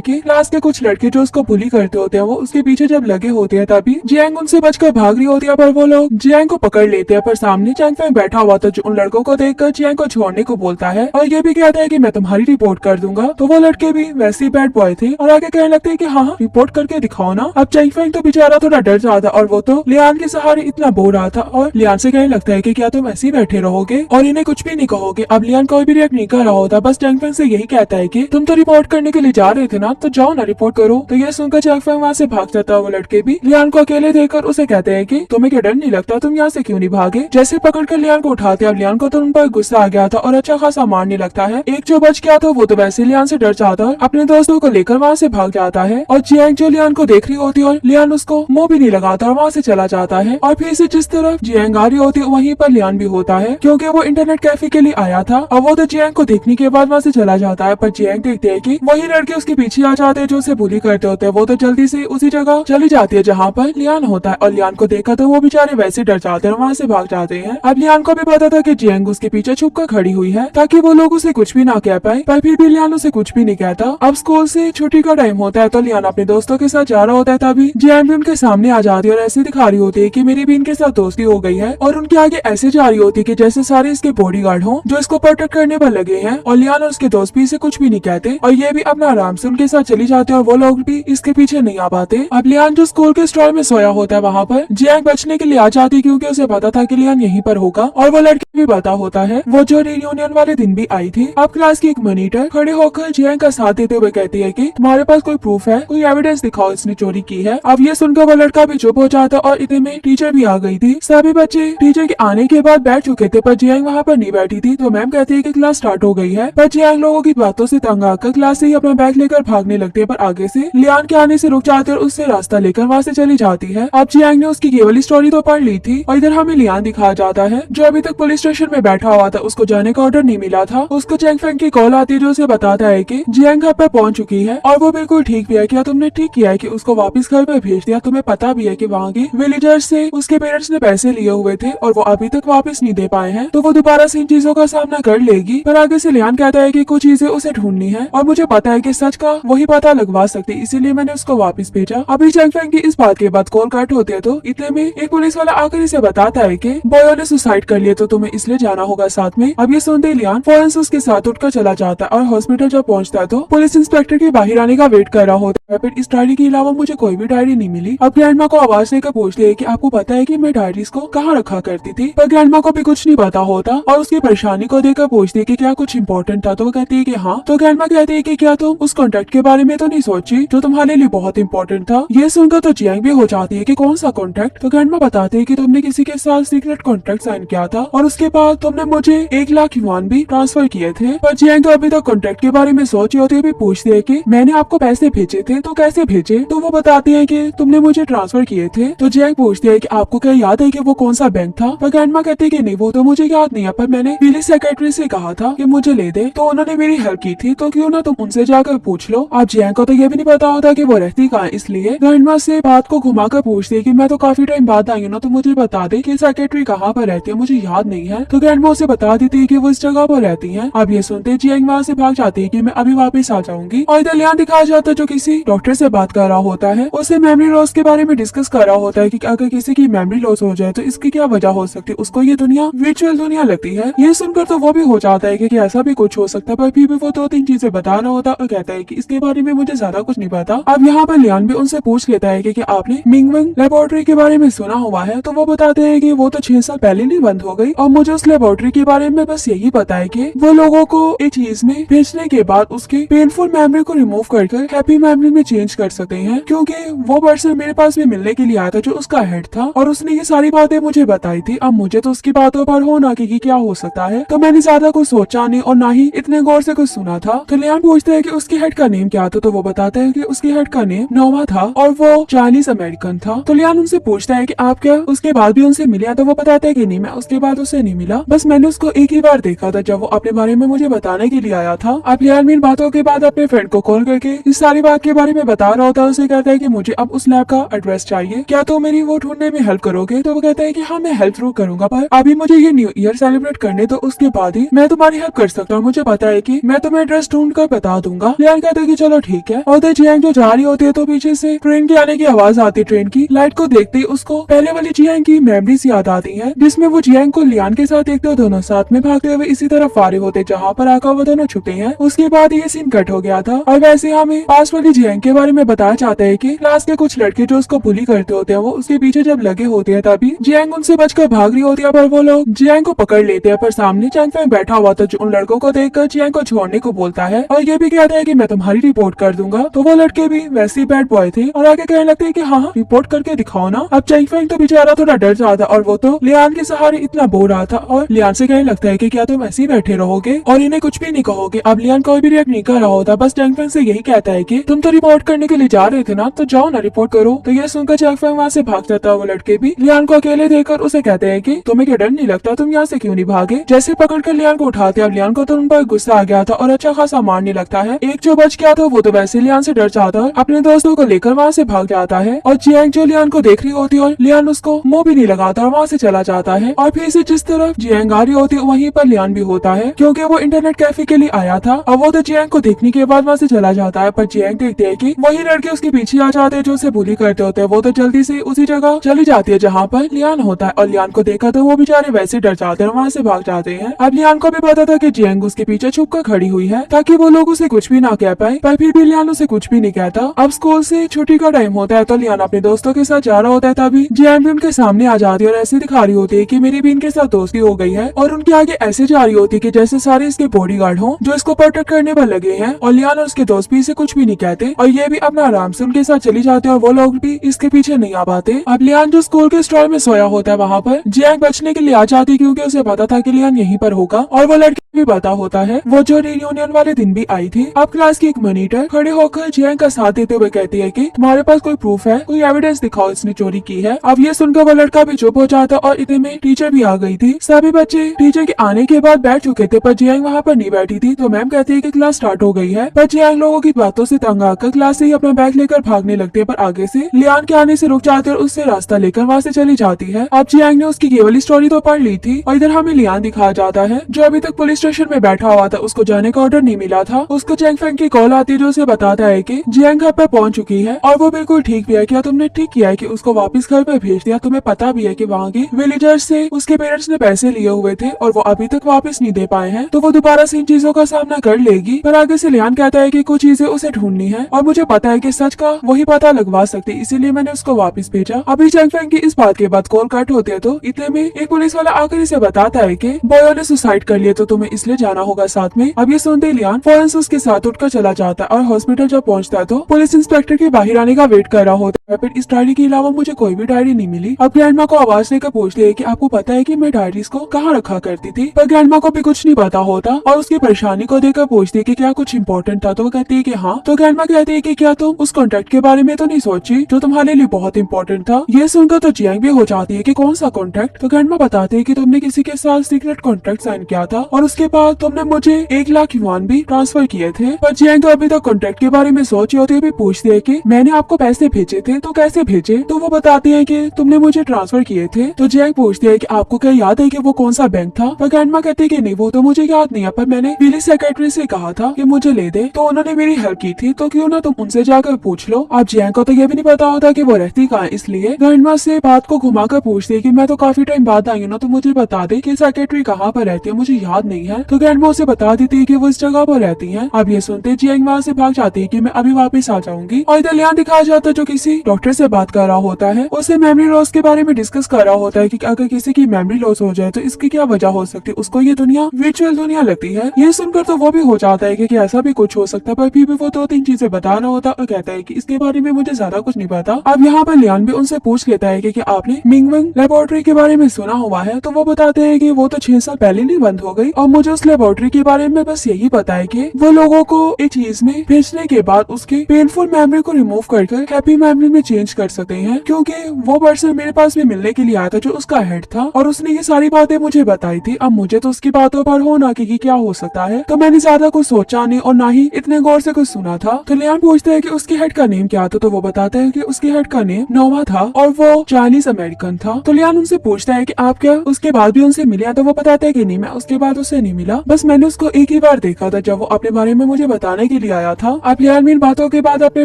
कि क्लास के कुछ लड़के जो उसको बुली करते होते हैं वो उसके पीछे जब लगे होते हैं तभी जियांग उनसे बचकर भाग रही होती है, पर वो लोग जियांग को पकड़ लेते हैं। पर सामने चैंग फेंग बैठा हुआ था जो उन लड़कों को देखकर जियांग को छोड़ने को बोलता है और ये भी कहता है कि मैं तुम्हारी रिपोर्ट कर दूंगा। तो वो लड़के भी वैसे ही बैड बॉय थे और आगे कहने लगते हैं कि हाँ रिपोर्ट करके दिखाओ ना। अब चैंग फेंग तो बेचारा थोड़ा डर जाता और वो तो लियान के सहारे इतना बो रहा था और लियान से कहने लगता है कि क्या तुम ऐसे ही बैठे रहोगे और इन्हें कुछ भी नहीं कहोगे? अब लियान कोई भी रिएक्ट नहीं कर रहा होता, बस चैंग फेंग से यही कहता है कि तुम तो रिपोर्ट करने के लिए जा रहे थे ना, तो जाओ ना रिपोर्ट करो। तो ये सुनकर चैंग फेंग वहाँ से भाग जाता है। वो लड़के भी लियान को अकेले देखकर उसे कहते हैं कि तुम्हें क्या डर नहीं लगता, तुम यहाँ से क्यों नहीं भागे? जैसे पकड़कर लियान को उठाते अब लियान को तो उन पर गुस्सा आ गया था और अच्छा खासा मारने लगता है। एक जो बच गया था वो तो वैसे लियान से डर जाता है, अपने दोस्तों को लेकर वहाँ से भाग जाता है और जियांग जो लियान को देख रही होती है और लियान उसको मुंह भी नहीं लगाता और वहाँ से चला जाता है। और फिर से जिस तरफ जियांग आ रही होती है वहीं पर लियान भी होता है, क्योंकि वो इंटरनेट कैफे के लिए आया था और वो तो जियांग को देखने के बाद वहाँ से चला जाता है। पर जियांग देखते है कि वही लड़के उसके पीछे आ जाते हैं जो उसे बुली करते होते हैं। वो तो जल्दी से उसी जगह चली जाती है जहाँ पर लियान होता है और लियान को देखा तो वो बेचारे वैसे डर जाते हैं और वहाँ से भाग जाते हैं। अब लियान को भी पता था कि जियांग उसके पीछे छुप कर खड़ी हुई है ताकि वो लोग उसे कुछ भी ना कह पाए, पर फिर भी लियान उसे कुछ भी नहीं कहता। अब स्कूल से छुट्टी का टाइम होता है तो लियान अपने दोस्तों के साथ जा रहा होता है, तभी जियांग भी उनके सामने आ जाती है और ऐसे दिखा रही होती है कि मेरी भी इनके साथ दोस्ती हो गई है और उनके आगे ऐसे जा रही होती है कि जैसे सारे इसके बॉडीगार्ड हों जो इसको प्रोटेक्ट करने पर लगे हैं। और लियान और उसके दोस्त भी इसे कुछ भी नहीं कहते और ये भी अपना आराम से उनके साथ चली जाते हैं और वो लोग भी इसके पीछे नहीं आ पाते। अब लियान जो स्कूल के स्टॉल में सोया होता है वहाँ पर जियांग बचने के लिए आ जाती है, क्योंकि उसे पता था कि लियान यहीं पर होगा और वो लड़की भी पता होता है वो जो रियूनियन वाले दिन भी आई थी। अब क्लास की एक मॉनिटर खड़े होकर जियांग का साथ देते हुए कहती है कि तुम्हारे पास कोई प्रूफ है, कोई एविडेंस दिखाओ इसने चोरी की है। अब ये सुनकर वो लड़का भी चुप हो जाता और इतने में टीचर भी आ गई थी। सभी बच्चे टीचर के आने के बाद बैठ चुके थे पर जियांग वहाँ पर नहीं बैठी थी, तो मैम कहती है कि क्लास स्टार्ट हो गई है। पर जियांग लोगों की बातों से तंग आकर क्लास से ही अपना बैग लेकर भागने लगते हैं, पर आगे से लियान के आने से रुक जाते और उससे रास्ता लेकर वहाँ से चली जाती है। अब जियांग ने उसकी ये वाली स्टोरी तो पढ़ ली थी और इधर हमें लियान दिखाया जाता है जो अभी तक पुलिस स्टेशन में बैठा हुआ था, उसको जाने का ऑर्डर नहीं मिला था। उसको चैंग फेंग की कॉल आती है जो उसे बताता है कि जियांग घर पर पहुंच चुकी है और वो बिल्कुल ठीक भी है। क्या तुमने ठीक किया है कि उसको वापस घर पर भेज दिया? तुम्हें पता भी है कि वहाँ के विलेजर्स से उसके पेरेंट्स ने पैसे लिए हुए थे और वो अभी तक वापस नहीं दे पाए हैं, तो वो दोबारा से इन चीजों का सामना कर लेगी। पर आगे से लियान कहता है कि कुछ चीजें उसे ढूंढनी है और मुझे पता है कि सच का वही पता लगवा सकती, इसीलिए मैंने उसको वापस भेजा। अभी चैंग फेंग की इस बात के बाद कॉल कट होते है तो इतने में एक पुलिस वाला आकर इसे बताता है कि बॉयो ने सुसाइड कर लिया, तो तुम्हें इसलिए जाना होगा साथ में। अब ये सुनते लियान फौरन से उसके साथ उठकर चला जाता है और हॉस्पिटल जब पहुंचता है तो पुलिस इंस्पेक्टर के बाहर आने का वेट कर रहा होता है। फिर इस डायरी के अलावा मुझे कोई भी डायरी नहीं मिली। अब ग्रैंडमा को आवाज देकर पूछते है कि आपको पता है कि मैं डायरीज को कहाँ रखा करती थी, पर ग्रैंडमा को भी कुछ नहीं पता होता और उसकी परेशानी को देखकर पूछती है कि क्या कुछ इंपॉर्टेंट था, तो वो कहती है कि हाँ। तो ग्रैंडमा कहती है कि क्या तुम उस कॉन्ट्रैक्ट के बारे में तो नहीं सोची जो तुम्हारे लिए बहुत इंपॉर्टेंट था? ये सुनकर तो जियांग भी हो जाती है कि कौन सा कॉन्ट्रैक्ट? तो ग्रैंडमा बताते है कि तुमने किसी के साथ सीक्रेट कॉन्ट्रैक्ट साइन किया था और उसके बाद तुमने मुझे 1 लाख युआन भी ट्रांसफर किए थे। पर जियांग तो अभी तक कॉन्ट्रैक्ट के बारे में सोची होती है, भी पूछती है कि मैंने आपको पैसे भेजे थे तो कैसे भेजे? तो वो बताती है कि तुमने मुझे ट्रांसफर किए थे। तो जियांग पूछती है कि आपको क्या याद है कि वो कौन सा बैंक था? पर ग्रैंडमा कहती है कि नहीं वो तो मुझे याद नहीं है, पर मैंने पुलिस सेक्रेटरी से कहा था कि मुझे ले दे, तो उन्होंने मेरी हेल्प की थी, तो क्यों ना तुम उनसे जाकर पूछ लो। अब जियांग को तो ये भी नहीं पता होता कि वो रहती कहाँ, इसलिए ग्रैंडमा से बात को घुमाकर पूछती है कि मैं तो काफी टाइम बाद आई हूँ ना, तो मुझे बता दे कि सेक्रेटरी कहाँ पर रहती है, मुझे याद नहीं है। तो ग्रैंडमा उसे बता देती है कि वो इस जगह पर रहती है। अब ये सुनते जियांग वहाँ से भाग जाती है कि मैं अभी वापस आ जाऊंगी और इधर लियान दिखाया जाता है जो किसी डॉक्टर से बात कर रहा होता है, उसे मेमोरी लॉस के बारे में डिस्कस कर रहा होता है कि अगर किसी की मेमोरी लॉस हो जाए तो इसकी क्या वजह हो सकती है, उसको ये दुनिया वर्चुअल दुनिया लगती है। ये सुनकर तो वो भी हो जाता है कि ऐसा भी कुछ हो सकता है, पर फिर भी वो 2-3 चीजें बता रहा होता है और कहता है कि इसके बारे में मुझे ज्यादा कुछ नहीं पता। अब यहाँ पर लियान भी उनसे पूछ लेता है कि आपने मिंगवेंग लेबोरेटरी के बारे में सुना हुआ है? तो वो बताते हैं कि वो तो 6 साल पहले नहीं बंद हो गई और मुझे उस लेबोरेटरी के बारे में बस यही पता है कि वो लोगों को एक चीज में भेजने के बाद उसके पेनफुल मेमोरी को रिमूव करके हैप्पी मेमोरी में चेंज कर सकते हैं, क्योंकि वो पर्सन मेरे पास भी मिलने के लिए आया था जो उसका हेड था और उसने ये सारी बातें मुझे बताई थी। अब मुझे तो उसकी बातों तो पर हो ना कि क्या हो सकता है। तो मैंने ज्यादा कुछ सोचा नहीं और ना ही इतने गौर से कुछ सुना था। तो लियान पूछते हैं कि उसकी हेड का नेम क्या था, तो वो बताते हैं कि उसकी हेड का नेम नोवा था और वो चाइनीज अमेरिकन था। तो लियान उनसे पूछता है कि आप क्या उसके बाद भी उनसे मिले? तो वो बताते हैं कि नहीं, मैं उसके बाद उससे नहीं मिला, बस मैंने उसको एक ही बार देखा था जब वो अपने बारे में मुझे बताने के लिए आया था। अब लियान इन बातों के बाद अपने फ्रेंड को कॉल करके इस सारी बात के बारे में बता रहा होता है। उसे कहता है कि मुझे अब उस लैब का एड्रेस चाहिए, क्या तो मेरी वो ढूंढने में हेल्प करोगे? तो वो कहता है कि हाँ, मैं हेल्प जरूर करूंगा, पर अभी मुझे ये न्यू ईयर सेलिब्रेट करने तो उसके बाद ही मैं तुम्हारी हेल्प कर सकता हूँ। मुझे पता है कि मैं तुम्हें एड्रेस ढूंढ कर बता दूंगा। लियान कहता है कि चलो ठीक है। और जियांग जो जा रही होती है तो पीछे से ट्रेन के आने की आवाज आती है। ट्रेन की लाइट को देखते ही उसको पहले वाली जियांग की मेमोरीज याद आती है, जिसमें वो जियांग को लियान के साथ देखते हो दोनों साथ में भागते हुए इसी तरफ आ रहे होते जहाँ पर आकर वो दोनों छुपे हैं। उसके बाद ये सीन कट हो गया था और वैसे हमें पास वाली जियांग के बारे में बताया जाता है कि क्लास के कुछ लड़के जो उसको बुली करते होते हैं वो उसके पीछे जब लगे होते हैं तभी जियांग उनसे बचकर भाग रही होती है, पर वो लोग जियांग को पकड़ लेते हैं। पर सामने चैंग फेंग बैठा हुआ था जो उन लड़कों को देखकर जियांग को छोड़ने को बोलता है और ये भी कहता है कि मैं तुम्हारी रिपोर्ट कर दूंगा। तो वो लड़के भी वैसे ही बैड बॉय थे और आगे कहने लगते हैं कि हाँ रिपोर्ट करके दिखाओ ना। अब चैंग फेंग तो बेचारा थोड़ा डर जाता और वो तो लियान के सहारे इतना बोल रहा था और लियान से कहने लगता है कि क्या तुम ऐसे ही बैठे रहोगे और इन्हें कुछ भी नहीं कहोगे? अब लियान कोई भी रिएक्ट नहीं कर रहा होता, बस चैंग फेंग से यही कहता है कि तुम तो रिपोर्ट करने के लिए जा रहे थे ना, तो जाओ ना रिपोर्ट करो। तो ये सुनकर चैंग फेंग वहाँ से भाग जाता है। वो लड़के भी लियान को अकेले देखकर उसे कहते हैं कि तुम्हें क्या डर नहीं लगता, तुम यहाँ से क्यों नहीं भागे? जैसे पकड़ कर लियान को उठाते, अब लियान को तो उन पर गुस्सा आ गया था और अच्छा खासा मारने लगता है। एक जो बच गया था वो तो वैसे लियान से डर जाता है, अपने दोस्तों को लेकर वहाँ से भाग जाता है और जियांग जो लियान को देख रही होती है और लियान उसको मुंह भी नहीं लगाता और वहाँ से चला जाता है। और फिर से जिस तरफ जियांग आ रही होती है वहीं पर लियान भी होता है, क्योंकि वो इंटरनेट कैफे के लिए आया था। और वो तो जियांग को देखने के बाद वहाँ से चला जाता है, पर जियांग देखते है कि वही लड़के उसके पीछे आ जाते हैं जो उसे बुली करते होते हैं। वो तो जल्दी से उसी जगह चली जाती है जहाँ पर लियान होता है और लियान को देखा तो वो बेचारे वैसे डर जाते हैं और वहाँ से भाग जाते हैं। अब लियान को भी पता था कि जियांग उसके पीछे छुप कर खड़ी हुई है ताकि वो लोग उसे कुछ भी ना कह पाए, पर फिर भी लियान उसे कुछ भी नहीं कहता। अब स्कूल से छुट्टी का टाइम होता है तो लियान अपने दोस्तों के साथ जा रहा होता है, तभी जियांग भी उनके सामने आ जाती है और ऐसे दिखा रही होती है कि मेरी भी इनके साथ दोस्ती हो गई है और उनके आगे ऐसे जा रही होती है कि जैसे सारे इसके बॉडीगार्ड हो जो इसको प्रोटेक्ट करने पर लगे हैं। और लियान और उसके दोस्त भी इसे कुछ भी नहीं कहते और ये भी अपना आराम से उनके साथ चली जाते हैं और वो लोग भी इसके पीछे नहीं आ पाते। अब लियान जो स्कूल के स्टॉल में सोया होता है वहाँ पर जियांग बचने के लिए आ जाती है, क्योंकि उसे पता था कि लियान यहीं पर होगा और वो लड़की भी पता होता है वो जो रियूनियन वाले दिन भी आई थी। अब क्लास की एक मॉनिटर खड़े होकर जियांग का साथ देते हुए कहती है कि तुम्हारे पास कोई प्रूफ है, कोई एविडेंस दिखाओ इसने चोरी की है। अब ये सुनकर वो लड़का भी चुप हो जाता और इतने में टीचर भी आ गई थी। सभी बच्चे टीचर के आने के बाद बैठ चुके थे, पर जियांग वहाँ पर नहीं बैठी थी। तो मैम कहती है कि क्लास स्टार्ट हो गई है, पर जियांग लोगों की बातों से तंग आकर क्लास से ही अपना बैग लेकर भागने लगते हैं, पर आगे से लियान के आने से रुक जाते और उससे रास्ता लेकर वहाँ से चली जाती है। अब जियांग ने उसकी ये वाली स्टोरी तो पढ़ ली थी और इधर हमें लियान दिखाया जाता है जो अभी तक पुलिस स्टेशन में बैठा हुआ था, उसको जाने का ऑर्डर नहीं मिला था। उसको चैंग फेंग की कॉल आती है जो उसे बताता है कि जियांग घर पर पहुंच चुकी है और वो बिल्कुल ठीक भी है। क्या तुमने ठीक किया है कि उसको वापस घर पर भेज दिया? तुम्हें पता भी है कि वहाँ के विलेजर्स से उसके पेरेंट्स ने पैसे लिए हुए थे और वो अभी तक वापस नहीं दे पाए हैं, तो वो दोबारा से इन चीजों का सामना कर लेगी। पर आगे से लियान कहता है कि कुछ चीजें उसे ढूंढनी है और मुझे पता है कि सच का वही पता लगवा सकती, इसीलिए मैंने उसको वापस भेजा। अभी चैंग फेंग की इस बात के बाद कॉल कट होते है तो इतने में एक पुलिस वाला आकर इसे बताता है कि बॉयो ने सुसाइड कर लिया, तो तुम्हें इसलिए जाना होगा साथ में। अब ये सुनते ही लियान फौरन से उसके साथ उठकर चला जाता है और हॉस्पिटल जब पहुंचता है तो पुलिस इंस्पेक्टर के बाहर आने का वेट कर रहा होता है। फिर इस डायरी के अलावा मुझे कोई भी डायरी नहीं मिली। अब ग्रैंडमा को आवाज देकर पूछते है कि आपको पता है कि मैं डायरीज को कहाँ रखा करती थी, पर ग्रैंडमा को भी कुछ नहीं पता होता और उसकी परेशानी को देखकर पूछती है कि क्या कुछ इंपॉर्टेंट था, तो वो कहती है कि हाँ। तो ग्रैंडमा कहती है कि क्या तुम उस कॉन्ट्रैक्ट के बारे में तो नहीं सोची जो तुम्हारे लिए बहुत इंपॉर्टेंट था? ये सुनकर तो जियांग भी हो जाती है कि कौन सा कॉन्ट्रैक्ट? तो ग्रैंडमा बताते है कि तुमने किसी के साथ सीक्रेट कॉन्ट्रैक्ट साइन किया था और उसके बाद तुमने मुझे 1 लाख युआन भी ट्रांसफर किए थे। पर जियांग तो अभी तक कॉन्ट्रैक्ट के बारे में सोच रही होती है, भी पूछती है कि मैंने आपको पैसे भेजे थे तो कैसे भेजे? तो वो बताती है कि तुमने मुझे ट्रांसफर किए थे। तो जियांग पूछती है कि आपको क्या याद है कि वो कौन सा बैंक था? पर ग्रैंडमा कहती है कि नहीं, वो तो मुझे याद नहीं है, पर मैंने पुलिस सेक्रेटरी से कहा था कि मुझे ले दे, तो उन्होंने मेरी हेल्प की थी, तो क्यों ना तुम उनसे जाकर पूछ लो। अब जियांग को तो ये भी नहीं पता होता कि वो रहती कहाँ, इसलिए ग्रैंडमा से बात को घुमाकर पूछती है कि मैं तो काफी टाइम बाद आई हूँ ना, तो मुझे बता दे कि सेक्रेटरी कहाँ पर रहती है, मुझे याद नहीं है। तो ग्रैंडमा उसे बता देती है कि वो इस जगह पर रहती है। अब ये सुनते जियांग वहाँ से भाग जाती है कि मैं अभी वापस आ जाऊंगी और इधर लियान दिखाया जाता है जो किसी डॉक्टर से बात कर रहा होता है, उसे मेमोरी लॉस के बारे में डिस्कस कर रहा होता है कि अगर किसी की मेमोरी लॉस हो जाए तो इसकी क्या वजह हो सकती है, उसको ये दुनिया वर्चुअल दुनिया लगती है। ये सुनकर तो वो भी हो जाता है कि ऐसा भी कुछ हो सकता है, पर फिर भी वो 2-3 चीजें बता रहा होता और कहता है कि इसके बारे में मुझे ज्यादा कुछ नहीं पता। अब यहाँ पर लियान भी उनसे पूछ लेता है कि आपने मिंगवेंग लेबोरेटरी के बारे में सुना हुआ है? है तो वो बताते हैं कि वो तो 6 साल पहले नहीं बंद हो गई और मुझे उस लेबोरेटरी के बारे में बस यही पता है कि वो लोगों को एक चीज में भेजने के बाद उसके पेनफुल मेमोरी को रिमूव करके हैप्पी मेमोरी में चेंज कर सकते हैं, क्योंकि वो पर्सन मेरे पास भी मिलने के लिए आया था जो उसका हेड था और उसने ये सारी बातें मुझे बताई थी। अब मुझे तो उसकी बातों पर हो ना कि क्या हो सकता है, तो मैंने ज्यादा कुछ सोचा नहीं और ना ही इतने गौर से कुछ सुना था। तो लियान पूछते हैं कि उसके हेड का नेम क्या था, तो वो बताते हैं कि उसके हेड का नेम नोवा था और वो चाइनीज अमेरिकन था। तो लियान उनसे पूछता है कि आप क्या उसके बाद भी उनसे मिले, तो वो बताते हैं कि नहीं, मैं उसके बाद उससे नहीं मिला, बस मैंने उसको एक ही बार देखा था जब वो अपने बारे में मुझे बताने के लिए आया था। अब लियान इन बातों के बाद अपने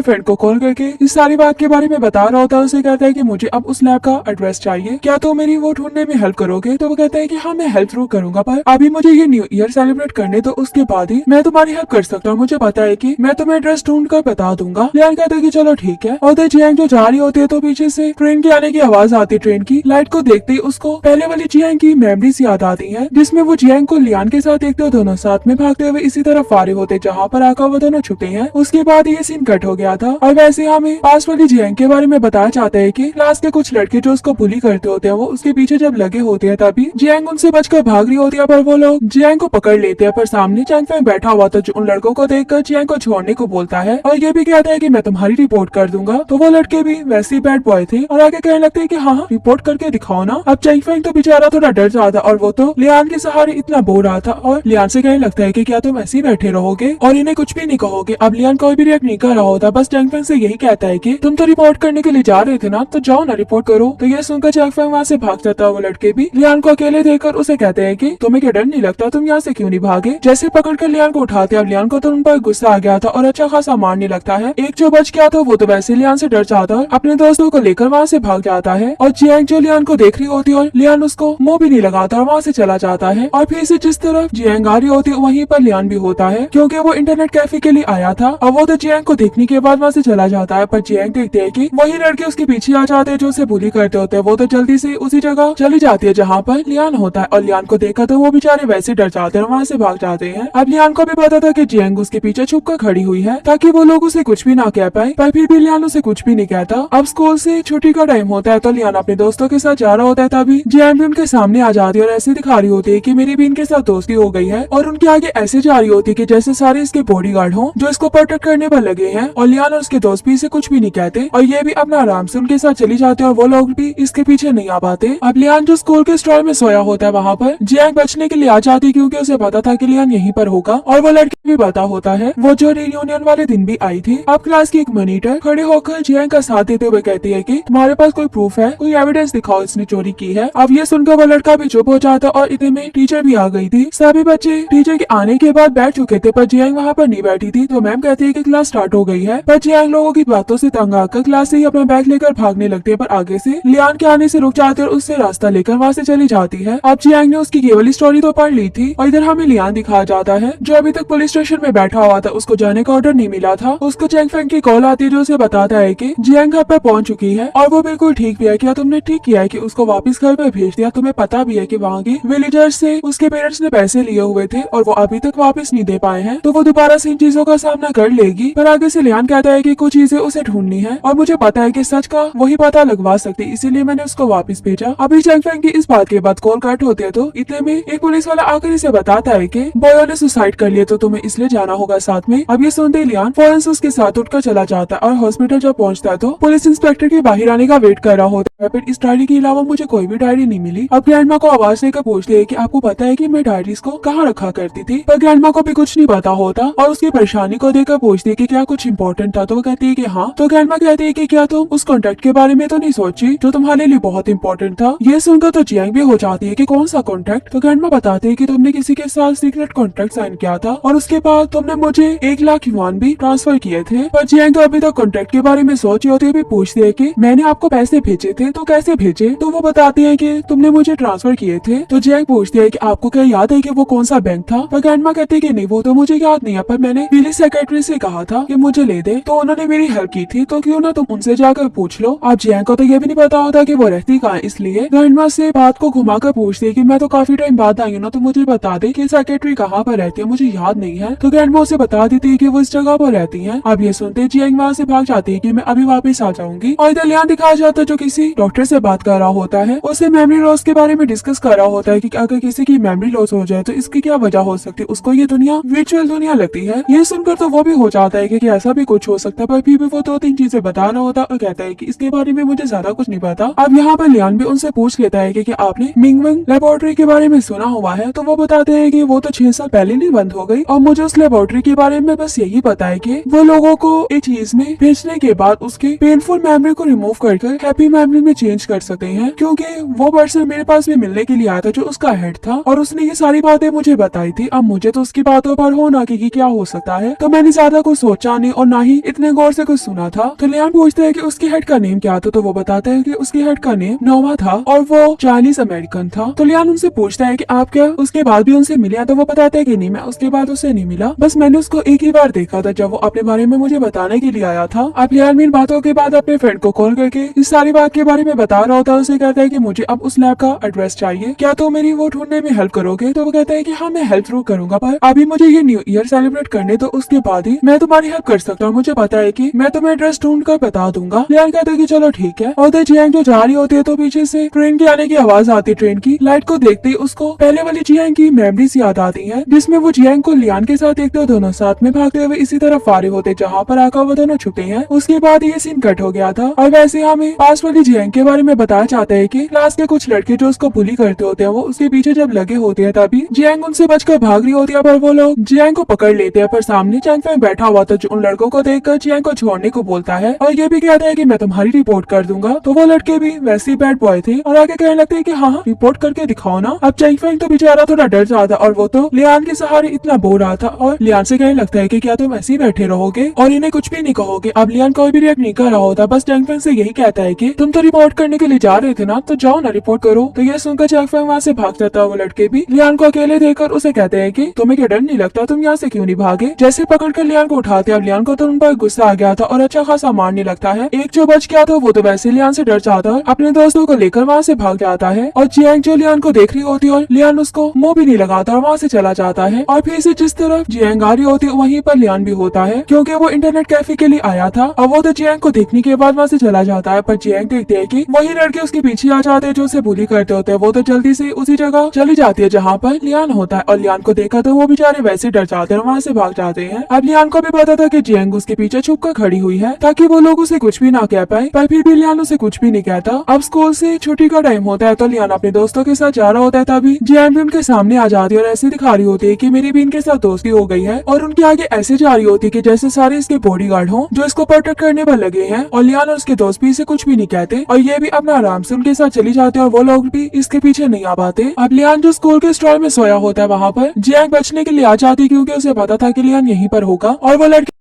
फ्रेंड को कॉल करके इस सारी बात के बारे में बता रहा होता है। उसे कहता है कि मुझे अब उस लैब का एड्रेस चाहिए, क्या तो मेरी वो ढूंढने में हेल्प करोगे। तो वो कहता है कि हाँ, मैं हेल्प जरूर करूंगा, पर अभी मुझे ये न्यू ईयर सेलिब्रेट करने तो उसके बाद ही मैं तुम्हारी हेल्प कर सकता हूँ। मुझे पता है कि मैं तुम्हें एड्रेस ढूंढ कर बता दूंगा। लियान कहता है कि चलो ठीक है। और जियांग जो जा रही होती है तो पीछे से ट्रेन के आने की आवाज आती है। ट्रेन की लाइट को देखते ही उसको पहले वाली जियांग की मेमोरीज याद आती है, जिसमें वो जियांग को लियान के साथ देखते हो दोनों साथ में भागते हुए इसी तरफ आ रहे होते जहाँ पर आकर वो दोनों छुपे हैं। उसके बाद ये सीन कट हो गया था और वैसे हमें पास वाली जियांग के बारे में बताया जाता है कि क्लास के कुछ लड़के जो उसको बुली करते होते हैं वो उसके पीछे जब लगे होते हैं तभी जियांग उनसे बचकर भाग रही होती है, पर वो लोग जियांग को पकड़ लेते हैं। पर सामने चैंग फेंग बैठा हुआ था जो उन लड़कों को देखकर जियांग को छोड़ने को बोलता है और ये भी कहता है कि मैं तुम्हारी रिपोर्ट कर दूंगा। तो वो लड़के भी वैसे ही बैड बॉय थे और आगे कहने लगते हैं कि हाँ रिपोर्ट करके दिखाओ ना। अब चैंग फेंग तो बेचारा थोड़ा डर जाता और वो तो लियान के सहारे इतना बोर रहा था और लियान से कहने लगता है कि क्या तुम ऐसे ही बैठे रहोगे और इन्हें कुछ भी नहीं कहोगे। अब लियान कोई भी रिएक्ट नहीं कर रहा होता, बस चैंग फेंग से यही कहता है कि तुम तो रिपोर्ट करने के लिए जा रहे थे ना, तो जाओ ना रिपोर्ट करो। तो ये सुनकर चैंग फेंग वहाँ से भाग जाता है। वो लड़के भी लियान को अकेले देखकर उसे कहते हैं कि तुम्हें क्या डर नहीं लगता, तुम यहाँ से क्यों नहीं भागे। जैसे पकड़कर लियान को उठाते, अब लियान को तो उन पर गुस्सा आ गया था और अच्छा खासा मारने लगता है। एक जो बच गया था वो तो वैसे लियान से डर जाता है, अपने दोस्तों को लेकर वहाँ से भाग जाता है और जियांग जो लियान को देख रही होती है और लियान उसको मुंह भी नहीं लगाता और वहाँ से चला जाता है। और फिर से जिस तरफ जियांग आ रही होती है वहीं पर लियान भी होता है, क्योंकि वो इंटरनेट कैफे के लिए आया था और वो तो जियांग को देखने के बाद वहाँ से चला जाता है। पर जियांग देखते है कि वही लड़के उसके पीछे आ जाते हैं जो उसे बुली करते होते हैं। वो तो जल्दी से उसी जगह चली जाती है जहाँ पर लियान होता है और लियान को देखकर तो वो बेचारे वैसे डर जाते हैं और वहाँ से भाग जाते हैं। अब लियान को भी पता था कि जियांग उसके पीछे छुप कर खड़ी हुई है ताकि वो लोग उसे कुछ भी ना कह पाए, पर फिर भी लियान उसे कुछ भी नहीं कहता। अब स्कूल से छुट्टी का टाइम होता है तो लियान अपने दोस्तों के साथ जा रहा होता है, तभी जियांग भी उनके सामने आ जाती है और ऐसे दिखा रही होती है कि मेरी भी इनके साथ दोस्ती हो गई है और उनके आगे ऐसे जा रही होती है कि जैसे सारे इसके बॉडीगार्ड हों जो इसको प्रोटेक्ट करने पर लगे हैं। और लियान और उसके दोस्त भी इसे कुछ भी नहीं कहते और ये भी अपना आराम से उनके साथ चली जाते हैं और वो लोग भी इसके पीछे नहीं आ पाते। अब लियान जो स्कूल के स्टॉल में सोया होता है वहाँ पर जियांग बचने के लिए आ जाती क्योंकि उसे पता था कि लियान यहीं पर होगा और वो लड़की भी पता होता है वो जो रियूनियन वाले दिन भी आई थी। अब क्लास की एक मॉनिटर खड़े होकर जियांग का साथ देते हुए कहती है कि तुम्हारे पास कोई प्रूफ है, कोई एविडेंस दिखाओ इसने चोरी की है। अब ये सुनकर वो लड़का भी चुप हो जाता और इतने में टीचर भी आ गई थी। सभी बच्चे टीचर के आने के बाद बैठ चुके थे पर जियांग वहाँ पर नहीं बैठी थी, तो मैम कहती है कि क्लास स्टार्ट हो गई है। पर जियांग लोगों की बातों से तंग आकर क्लास से ही अपना बैग लेकर भागने लगती है, पर आगे से लियान के आने से रुक जाती है और उससे रास्ता लेकर वहाँ से चली जाती है। अब जियांग ने उसकी केवल स्टोरी तो पढ़ ली थी और इधर हमें लियान दिखाया जाता है जो अभी तक पुलिस स्टेशन में बैठा हुआ था, उसको जाने का ऑर्डर नहीं मिला था। उसको चैंग फेंग की कॉल आती है जो उसे बताता है कि जियांग घर पर पहुंच चुकी है और वो बिल्कुल ठीक भी है। क्या तुमने ठीक किया है कि उसको वापस घर पर भेज दिया, तुम्हें पता भी है कि वहाँ के विलेजर्स से उसके पेरेंट्स ने पैसे लिए हुए थे और वो अभी तक वापस नहीं दे पाए हैं, तो वो दोबारा से इन चीजों का सामना कर लेगी। पर आगे से लियान कहता है कि कुछ चीजें उसे ढूंढनी है और मुझे पता है कि सच का वही पता लगवा सकती, इसीलिए मैंने उसको वापस भेजा। अभी चैंग फेंग की इस बात के बाद कॉल कट होती है तो इतने में एक पुलिस वाला आकर इसे बताता है कि बॉयो ने सुसाइड कर लिया तो तुम्हें इसलिए जाना होगा साथ में। अब ये सुनते लियान फौरन से उसके साथ उठकर चला जाता है और हॉस्पिटल जब पहुंचता है तो पुलिस इंस्पेक्टर के बाहर आने का वेट कर रहा होता है। फिर इस डायरी के अलावा मुझे कोई भी डायरी नहीं मिली। अब ग्रैंडमा को आवाज देकर पूछती है कि आपको पता है कि मैं डायरीज को कहाँ रखा करती थी, पर ग्रैंडमा को भी कुछ नहीं पता होता और उसकी परेशानी को देखकर पूछती है कि क्या कुछ इम्पोर्टेंट था, तो वो कहती है कि हाँ। तो ग्रैंडमा कहती है कि क्या तुम उस कॉन्ट्रैक्ट के बारे में तो नहीं सोची जो तुम्हारे लिए बहुत इंपॉर्टेंट था। ये सुनकर तो जियांग भी हो जाती है कि कौन सा कॉन्ट्रैक्ट। तो ग्रैंडमा बताते है कि तुमने किसी के साथ सीक्रेट कॉन्ट्रैक्ट साइन किया था और उसके बाद तुमने मुझे 1 लाख युआन भी ट्रांसफर किए थे। पर जियांग तो अभी तक कॉन्ट्रैक्ट के बारे में सोची होती है, पूछती है कि मैंने आपको पैसे भेजे थे तो कैसे भेजे, तो वो बताती है कि तुमने मुझे ट्रांसफर किए थे। तो जियांग पूछती है कि आपको क्या याद है कि वो कौन सा बैंक था। पर ग्रैंडमा कहती है कि नहीं वो तो मुझे याद नहीं है, पर मैंने पुलिस सेक्रेटरी से कहा था कि मुझे ले दे, तो उन्होंने मेरी हेल्प की थी, तो क्यों ना तुम उनसे जाकर पूछ लो। अब जियांग को तो ये भी नहीं पता होता कि वो रहती कहाँ, इसलिए ग्रैंडमा से बात को घुमाकर पूछती है कि मैं तो काफी टाइम बाद आई हूँ ना, तो मुझे बता दे कि सेक्रेटरी कहाँ पर रहती है, मुझे याद नहीं है। तो ग्रैंडमा उसे बता देती है कि वो इस जगह पर रहती है। अब ये सुनते जियांग वहाँ से भाग जाती है कि मैं अभी वापस आ जाऊंगी और इधर लियान दिखाया जाता है जो किसी डॉक्टर से बात कर रहा होता है। उसे मेमोरी लॉस उसके बारे में डिस्कस कर रहा होता है कि अगर किसी की मेमोरी लॉस हो जाए तो इसकी क्या वजह हो सकती है, उसको ये दुनिया वर्चुअल दुनिया लगती है। ये सुनकर तो वो भी हो जाता है कि ऐसा भी कुछ हो सकता है, पर फिर भी वो 2-3 चीजें बता रहा होता और कहता है कि इसके बारे में मुझे ज्यादा कुछ नहीं पता। अब यहाँ पर लियान भी उनसे पूछ लेता है कि आपने मिंगवेंग लेबोरेटरी के बारे में सुना हुआ है, तो वो बताते हैं कि वो तो 6 साल पहले नहीं बंद हो गई और मुझे उस लेबोरेटरी के बारे में बस यही पता है कि वो लोगों को एक चीज में भेजने के बाद उसके पेनफुल मेमोरी को रिमूव कर हैप्पी मेमोरी में चेंज कर सकते हैं, क्योंकि वो पर्सन मेरे पास भी मिलने के लिए आया था जो उसका हेड था और उसने ये सारी बातें मुझे बताई थी। अब मुझे तो उसकी बातों पर होना कि क्या हो सकता है, तो मैंने ज्यादा कुछ सोचा नहीं और ना ही इतने गौर से कुछ सुना था। तो लियान पूछते हैं कि उसके हेड का नेम क्या था, तो वो बताते हैं कि उसके हेड का नेम नोवा था और वो चाइनीज अमेरिकन था। तो लियान उनसे पूछता है कि आप क्या उसके बाद भी उनसे मिले, तो वो बताते हैं कि नहीं, मैं उसके बाद उससे नहीं मिला, बस मैंने उसको एक ही बार देखा था जब वो अपने बारे में मुझे बताने के लिए आया था। अब लियान इन बातों के बाद अपने फ्रेंड को कॉल करके इस सारी बात के बारे में बता रहा होता है। उसे कहता है कि मुझे अब उस लैब का एड्रेस चाहिए, क्या तो मेरी वो ढूंढने में हेल्प करोगे। तो वो कहता है कि हाँ मैं हेल्प जरूर करूंगा, पर अभी मुझे ये न्यू ईयर सेलिब्रेट करने तो उसके बाद ही मैं तुम्हारी हेल्प कर सकता हूँ। मुझे पता है कि मैं तुम्हें एड्रेस ढूंढ कर बता दूंगा। लियान कहता है कि चलो ठीक है। और जियांग जो जा रही होती है तो पीछे से ट्रेन के आने की आवाज आती है। ट्रेन की लाइट को देखते ही उसको पहले वाली जियांग की मेमोरीज याद आती है, जिसमें वो जियांग को लियान के साथ देखते हो दोनों साथ में भागते हुए इसी तरफ आ रहे होते जहाँ पर आकर वो दोनों छुपे हैं। उसके बाद ये सीन कट हो गया था और वैसे हमें पास वाली जियांग के बारे में बताया जाता है कि क्लास के कुछ लड़के जो उसको बुली करते होते हैं वो उसके पीछे जब लगे होते हैं तभी जियांग उनसे बचकर भाग रही होती है, पर वो लोग जियांग को पकड़ लेते हैं। पर सामने चैंग फेंग बैठा हुआ था जो उन लड़कों को देखकर जियांग को छोड़ने को बोलता है और ये भी कहता है कि मैं तुम्हारी रिपोर्ट कर दूंगा। तो वो लड़के भी वैसे ही बैड बॉय थे और आगे कहने लगते हैं कि हाँ रिपोर्ट करके दिखाओ ना। अब चैंग फेंग तो बेचारा थोड़ा डर जाता और वो तो लियान के सहारे इतना बोल रहा था और लियान से कहने लगता है कि क्या तुम ऐसे ही बैठे रहोगे और इन्हें कुछ भी नहीं कहोगे। अब लियान कोई भी रिएक्ट नहीं कर रहा होता, बस चैंग फेंग से यही कहता है कि तुम तो रिपोर्ट करने के लिए जा रहे थे ना, तो जाओ ना रिपोर्ट करो। तो ये सुनकर चैंग फेंग वहाँ से भाग जाता है। वो लड़के भी लियान को अकेले देखकर उसे कहते हैं कि तुम्हें क्या डर नहीं लगता, तुम यहाँ से क्यों नहीं भागे। जैसे पकड़कर लियान को उठाते, अब लियान को तो उन पर गुस्सा आ गया था और अच्छा खासा मारने लगता है। एक जो बच गया था वो तो वैसे लियान से डर जाता है, अपने दोस्तों को लेकर वहाँ से भाग जाता है और जियांग जो लियान को देख रही होती है और लियान उसको मुंह भी नहीं लगाता और वहाँ से चला जाता है। और फिर से जिस तरफ जियांग आ रही होती है वहीं पर लियान भी होता है, क्योंकि वो इंटरनेट कैफे के लिए आया था और वो तो जियांग को देखने के बाद वहाँ से चला जाता है। पर जियांग देखते है कि वही लड़के उसके पीछे आ जाते हैं जो उसे बुली करते होते हैं। वो तो जल्दी से उसी जगह चली जाती है जहाँ पर लियान होता है और लियान को देखा तो वो बेचारे वैसे डर जाते हैं और वहाँ से भाग जाते हैं। अब लियान को भी पता था कि जियांग उसके पीछे छुप कर खड़ी हुई है ताकि वो लोग उसे कुछ भी ना कह पाए, पर फिर भी लियान उसे कुछ भी नहीं कहता। अब स्कूल से छुट्टी का टाइम होता है तो लियान अपने दोस्तों के साथ जा रहा होता है, तभी जियांग भी उनके सामने आ जाती है और ऐसे दिखा रही होती है कि मेरी भी इनके साथ दोस्ती हो गई है और उनके आगे ऐसे जा रही होती है कि जैसे सारे इसके बॉडीगार्ड हों जो इसको प्रोटेक्ट करने पर लगे हैं। और लियान और उसके दोस्त भी इसे कुछ भी नहीं कहते और ये भी अपना आराम से उनके साथ चली जाते हैं और वो लोग भी इसके पीछे नहीं आ पाते। अब लियान जो स्कूल के स्टॉल में सोया होता है वहाँ पर जियांग बचने के लिए आ जाती है, क्योंकि उसे पता था कि लियान यहीं पर होगा और वो लड़की